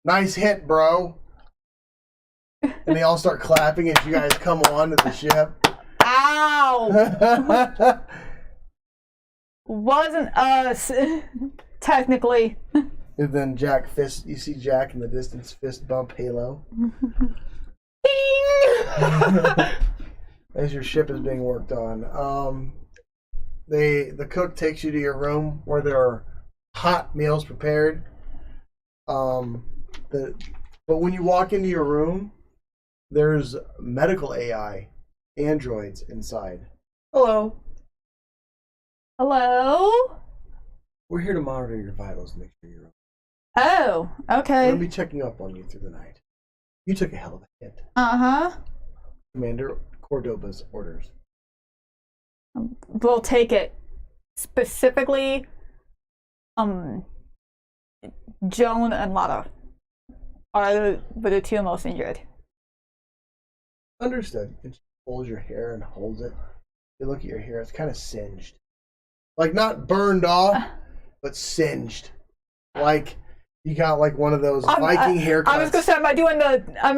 "Nice hit, bro." And they all start clapping as you guys come on to the ship. Ow! Wasn't us, technically. And then you see Jack in the distance fist bump Halo. Ding! As your ship is being worked on. The cook takes you to your room where there are hot meals prepared. But when you walk into your room, there's medical AI androids inside. Hello. Hello? We're here to monitor your vitals and make sure you're okay. Oh, okay. We'll be checking up on you through the night. You took a hell of a hit. Uh-huh. Commander Cordoba's orders. We'll take it. Specifically, Joan and Lada are the two most injured. Understood. And she pulls your hair and holds it. You look at your hair, it's kind of singed. Like not burned off, but singed. Like you got like one of those Viking haircuts. I was gonna say, am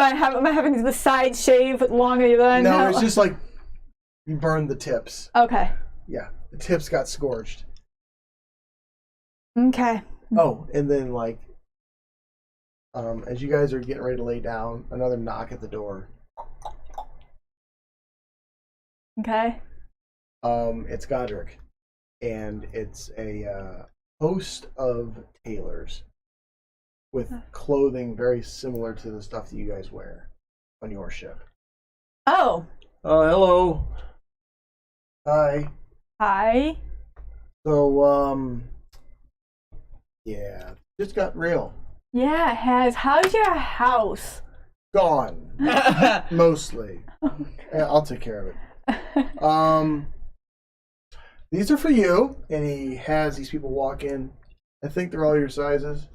I having the side shave longer than? No, it's just like you burned the tips. Okay. Yeah, the tips got scorched. Okay. Oh, and then like, as you guys are getting ready to lay down, another knock at the door. Okay. It's Godric, and it's a host of tailors with clothing very similar to the stuff that you guys wear on your ship. Oh. Hello. Hi. Hi. So, yeah, just got real. Yeah, it has. How's your house? Gone. Mostly. Yeah, I'll take care of it. These are for you, and he has these people walk in. I think they're all your sizes.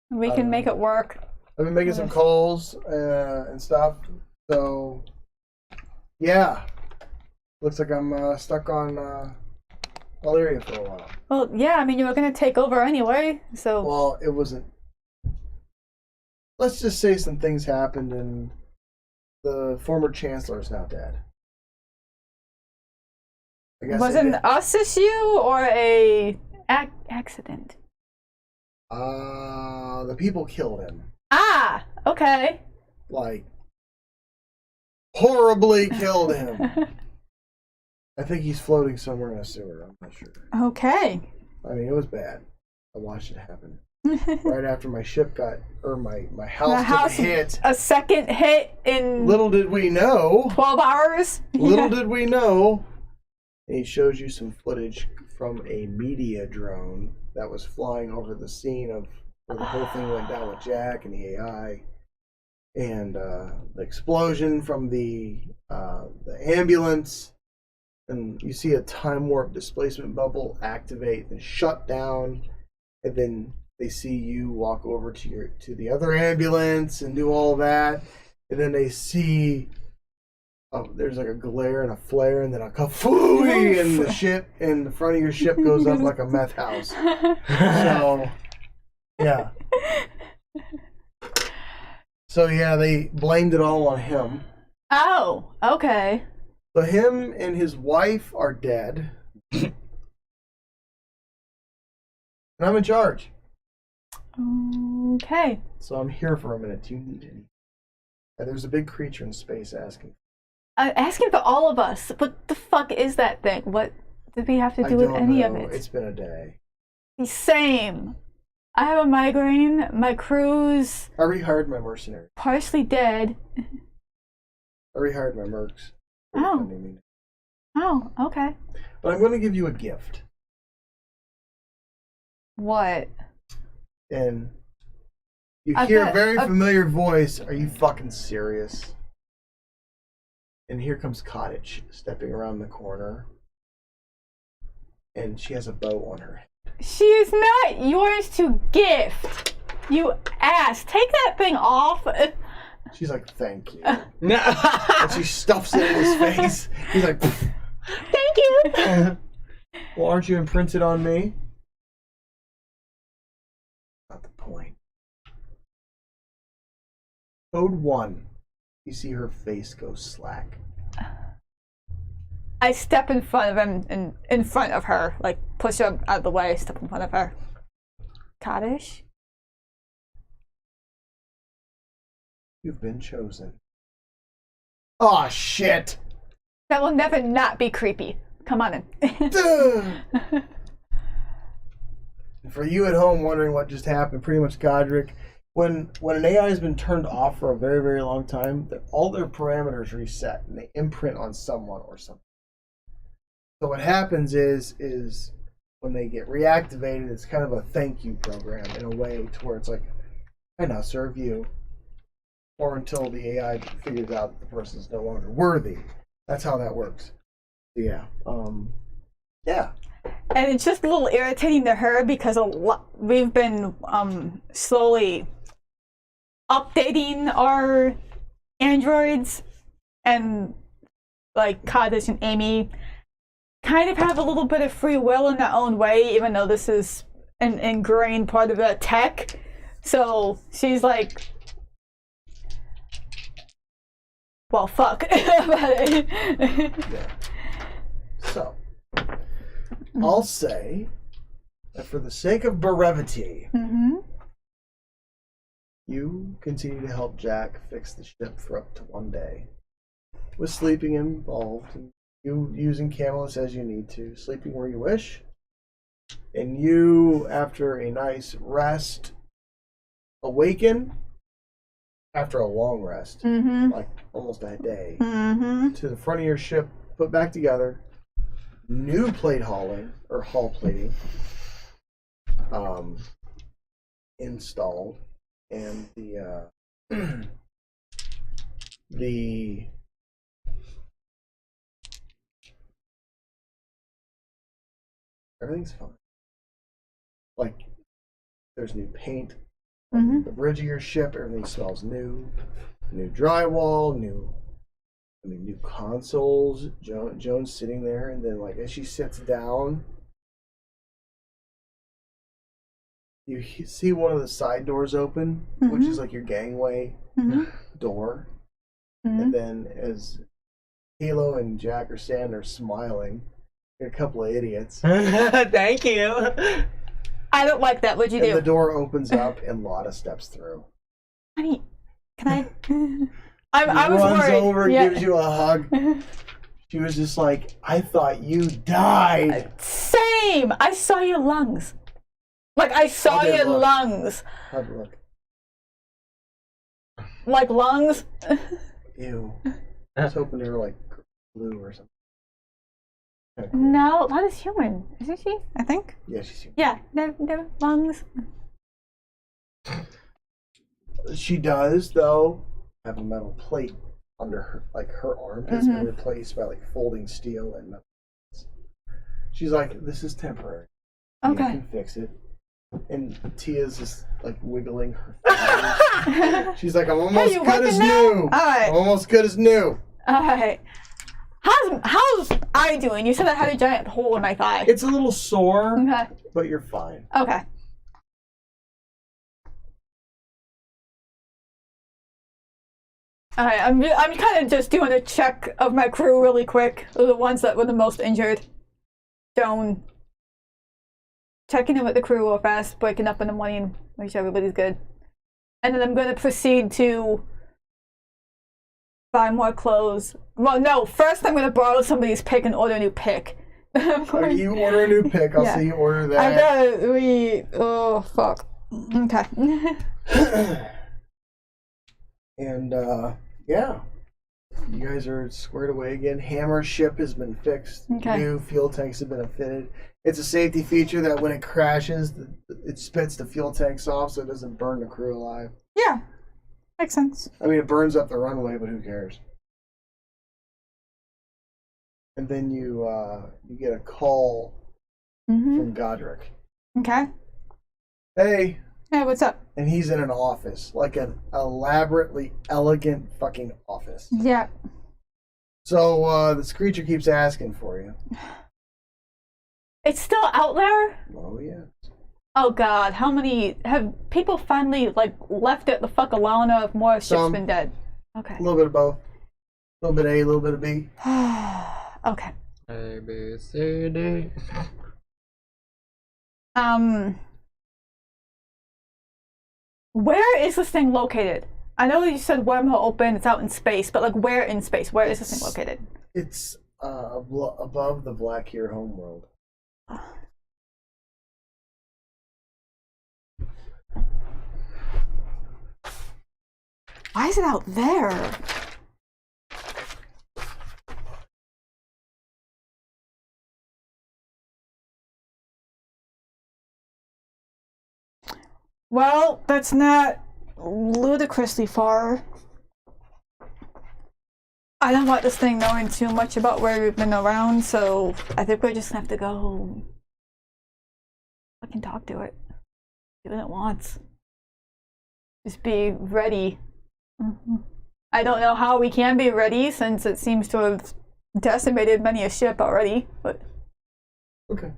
We can make it work. I've been making some calls and stuff, so yeah. Looks like I'm stuck on Valeria for a while. Well, yeah, I mean, you were gonna take over anyway, so. Well, it wasn't. Let's just say some things happened, and the former chancellor is now dead. I guess Was it an us issue or a accident? the people killed him. Ah, okay. Like, horribly killed him. I think he's floating somewhere in a sewer. I'm not sure. Okay. I mean, it was bad. I watched it happen. Right after my ship got, or my house took a hit. A second hit in Little did we know. 12 hours. Little did we know. And he shows you some footage from a media drone that was flying over the scene of where the whole thing went down with Jack and the AI. And the explosion from the ambulance. And you see a time warp displacement bubble activate and shut down. And then they see you walk over to the other ambulance and do all that, and then they see there's like a glare and a flare, and then a kafooey, and the ship and the front of your ship goes up like a meth house. So, yeah. So yeah, they blamed it all on him. Oh, okay. So him and his wife are dead, and I'm in charge. Okay. So I'm here for a minute. Do you need any? There's a big creature in space asking. Asking for all of us. What the fuck is that thing? What did we have to do with any of it? It's been a day. Same. I have a migraine. My crew's I rehired my mercenary. partially dead. I rehired my mercs. Oh. Oh, okay. But I'm going to give you a gift. What? And you I've hear got a very familiar voice. Are you fucking serious? And here comes Cottage stepping around the corner. And she has a bow on her head. She is not yours to gift. You ass. Take that thing off. She's like, thank you. No. And she stuffs it in his face. He's like, pfft. Thank you. Well, aren't you imprinted on me? Not the point. Code 1. You see her face go slack. I step in front of him and in front of her, like push her out of the way, step in front of her. Kaddish? You've been chosen. Aw, shit! That will never not be creepy. Come on in. For you at home wondering what just happened, pretty much Godric, when an AI has been turned off for a very, very long time, all their parameters reset and they imprint on someone or something. So what happens is when they get reactivated, it's kind of a thank you program in a way to where it's like, I now serve you. Or until the AI figures out that the person is no longer worthy. That's how that works. Yeah. Yeah. And it's just a little irritating to her because we've been slowly updating our androids, and like Kaddish and Amy kind of have a little bit of free will in their own way, even though this is an ingrained part of the tech. So she's like, well, fuck about it. Yeah. So, I'll say that for the sake of brevity, you continue to help Jack fix the ship for up to 1 day. With sleeping involved, and you using Camelus as you need to, sleeping where you wish, and you, after a nice rest, awaken after a long rest, like almost a day, to the front of your ship, put back together, new plate hauling, or hull plating, installed, and the everything's fine. Like, there's new paint on the bridge of your ship, everything smells new drywall, new consoles. Joan's sitting there, and then like as she sits down, you see one of the side doors open, which is like your gangway door. And then as Halo and Jack are standing there smiling, you're a couple of idiots. Thank you. I don't like that. What'd you do? The door opens up and Lotta steps through. Honey, can I? I was runs worried. over, Yeah. gives you a hug. She was just like, I thought you died. Same. I saw your lungs. Like I saw Okay, your look. lungs. How'd it look? Like lungs. Ew. I was hoping they were like blue or something. Okay, cool. No, that is human, isn't she? I think. Yeah, she's human. Yeah, no lungs. She does, though, have a metal plate under her, like her arm has been replaced by like folding steel and metal. She's like, this is temporary. Okay. You can fix it. And Tia's just like wiggling her fingers. She's like, I'm almost you good as working now? new. All right. I'm almost good as new. All right. How's I doing? You said I had a giant hole in my thigh. It's a little sore, Okay. but you're fine. Okay. Alright, I'm kind of just doing a check of my crew really quick. The ones that were the most injured. Down. Checking in with the crew real fast, breaking up in the morning, make sure everybody's good. And then I'm going to proceed to buy more clothes. Well, no, first I'm going to borrow somebody's pick and order a new pick. Okay, you order a new pick. I'll see you order that. I gotta oh, fuck. Okay. And, yeah. You guys are squared away again. Hammer ship has been fixed. Okay. New fuel tanks have been fitted. It's a safety feature that when it crashes, it spits the fuel tanks off so it doesn't burn the crew alive. Yeah. Makes sense. I mean, it burns up the runway, but who cares? And then you get a call from Godric. Okay. Hey. Hey, what's up? And he's in an office, like an elaborately elegant fucking office. Yeah. So this creature keeps asking for you. It's still out there? Oh yeah. Oh god, how many have people finally like left it the fuck alone, or have more ships Some. been dead? Okay. A little bit of both. A little bit of A, a little bit of B. Okay. A, B, C, D. Where is this thing located? I know you said wormhole open, it's out in space, but like where in space? Where is this thing located? It's above the Black Here homeworld. Why is it out there? Well, that's not ludicrously far. I don't want this thing knowing too much about where we've been around, so I think we're just gonna have to go fucking talk to it. See what it wants. Just be ready. I don't know how we can be ready since it seems to have decimated many a ship already, but... Okay.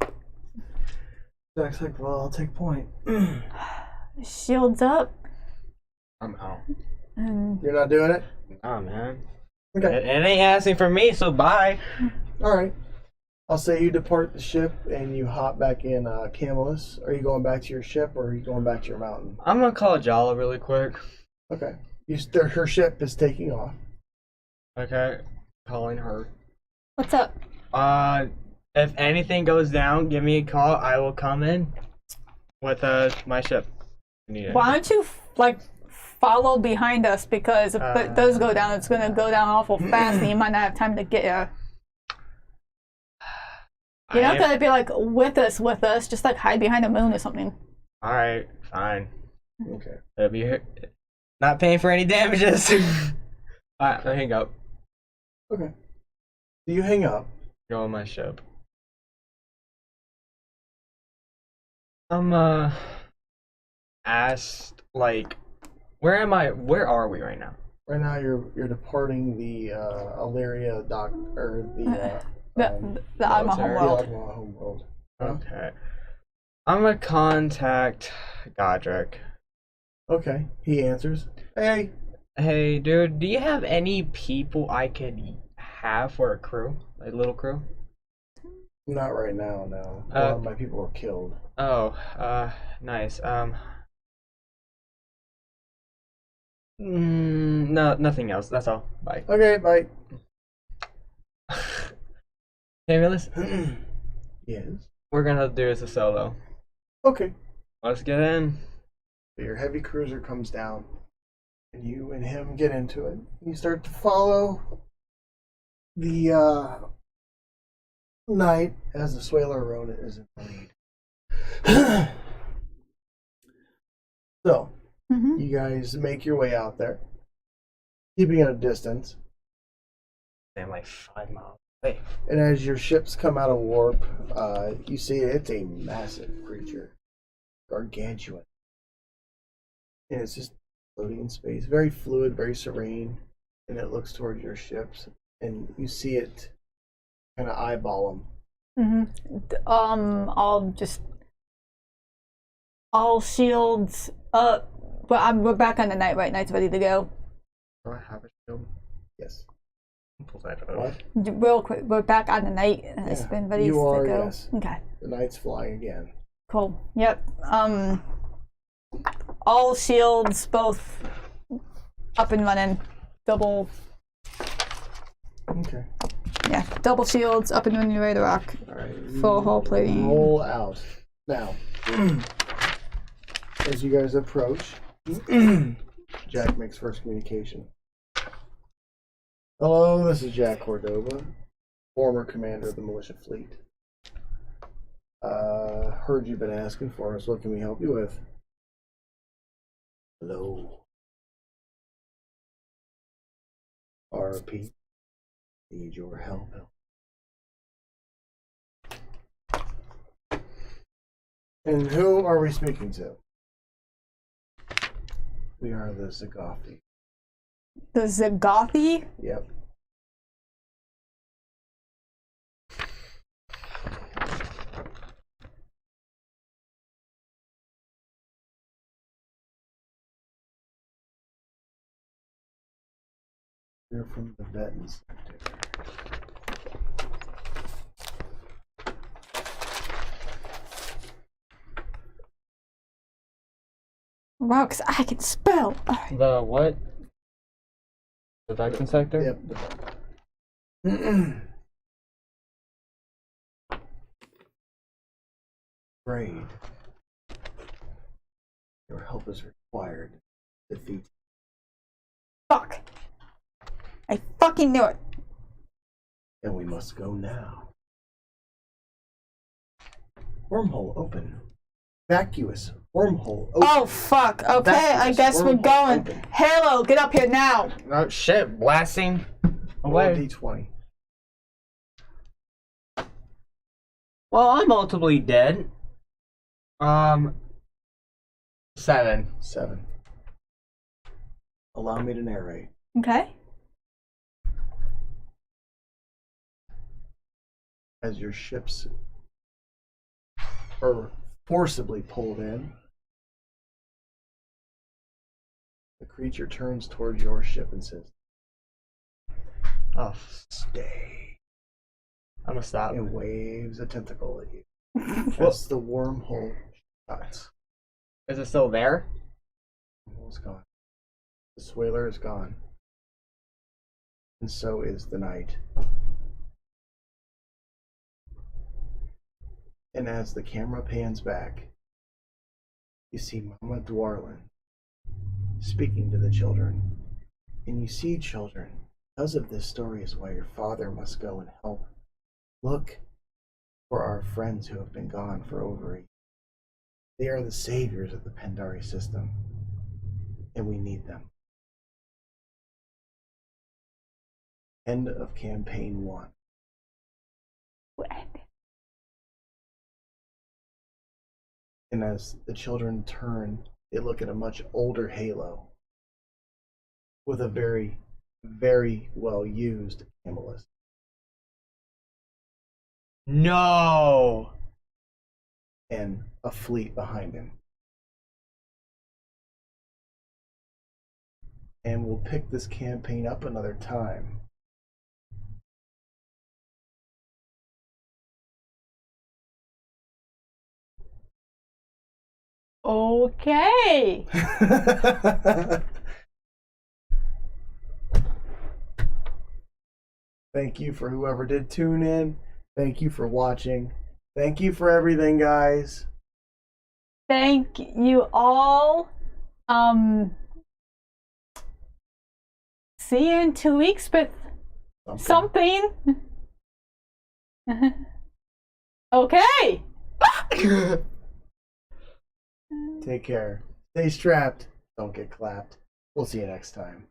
Jack's like, well, I'll take point. Shields up. I'm out. And You're not doing it? Oh, man. Okay. It ain't asking for me, so bye. Alright. I'll say you depart the ship and you hop back in Camelus. Are you going back to your ship or are you going back to your mountain? I'm gonna call Jala really quick. Okay. Her ship is taking off. Okay. Calling her. what's up? If anything goes down, give me a call. I will come in with my ship. Why don't you like follow behind us, because if it does go down, it's gonna go down awful fast, and you might not have time to get here. You're not gonna be like with us, just like hide behind a moon or something. All right, fine. Okay. It'll be not paying for any damages. All right, I hang up. Okay. So you hang up. Go on my ship. I'm asked like, where am I? Where are we right now? Right now you're departing the Illyria dock or the Alma military. homeworld. Agma homeworld. Okay. I'm gonna contact Godric. Okay. He answers. Hey. Hey, dude, do you have any people I could have for a crew, a little crew? Not right now, no. A lot of my people were killed. Oh, nice. No, nothing else. That's all. Bye. Okay, bye. Camillus, Yes. we're gonna do this a solo. Okay. Let's get in. Your heavy cruiser comes down, and you and him get into it. You start to follow the knight as the Swaler Ronin is in the lead. So, Mm-hmm. you guys make your way out there, keeping at a distance. I'm like 5 miles away. And as your ships come out of warp, you see it's a massive creature, gargantuan. And it's just floating in space, very fluid, very serene. And it looks towards your ships, and you see it kind of eyeball them. Mm-hmm. All shields up. But we're back on the night, right? Night's ready to go. Do I have a shield? Yes. Pull that out. What? Real quick, we're back on the night. It's been ready You to are, go. yes. Okay. The knight's flying again. Cool. Yep. All shields both up and running. Double. Okay. Yeah. Double shields up and running, ready to rock. All right. Full hull plating. Roll out. Now, as you guys approach, Jack makes first communication. Hello, this is Jack Cordova, former commander of the militia fleet. Heard you've been asking for us. What can we help you with? Hello. RP. Need your help. And who are we speaking to? We are the Zagathi. The Zagathi? Yep. We're from the Veton sector. Wow, 'cause I can spell. All right. The what? The Dyson sector? Yep. Afraid. Your help is required. Defeat. Fuck. I fucking knew it. And we must go now. Wormhole open. Vacuous wormhole open. Oh fuck. Okay, I Vacuous guess we're wormhole going. open. Halo, get up here now. Oh shit, blasting Roll away. D20. Well, I'm ultimately dead. 7. 7. Allow me to narrate. Okay. As your ships are forcibly pulled in, the creature turns towards your ship and says, Oh, "Stay," I'm gonna stop. and waves a tentacle at you. As the wormhole shuts. Is it still there? The wormhole's gone. The Swaler is gone. And so is the night. And as the camera pans back, you see Mama Dwarlin speaking to the children. And you see, children, because of this story is why your father must go and help. Look for our friends who have been gone for over a year. They are the saviors of the Pandari system, and we need them. End of campaign 1. And as the children turn, they look at a much older Halo with a very, very well used Camillus. No. And a fleet behind him. And we'll pick this campaign up another time. Okay. Thank you for whoever did tune in. Thank you for watching. Thank you for everything, guys. Thank you all. See you in 2 weeks with something. Okay. Take care. Stay strapped. Don't get clapped. We'll see you next time.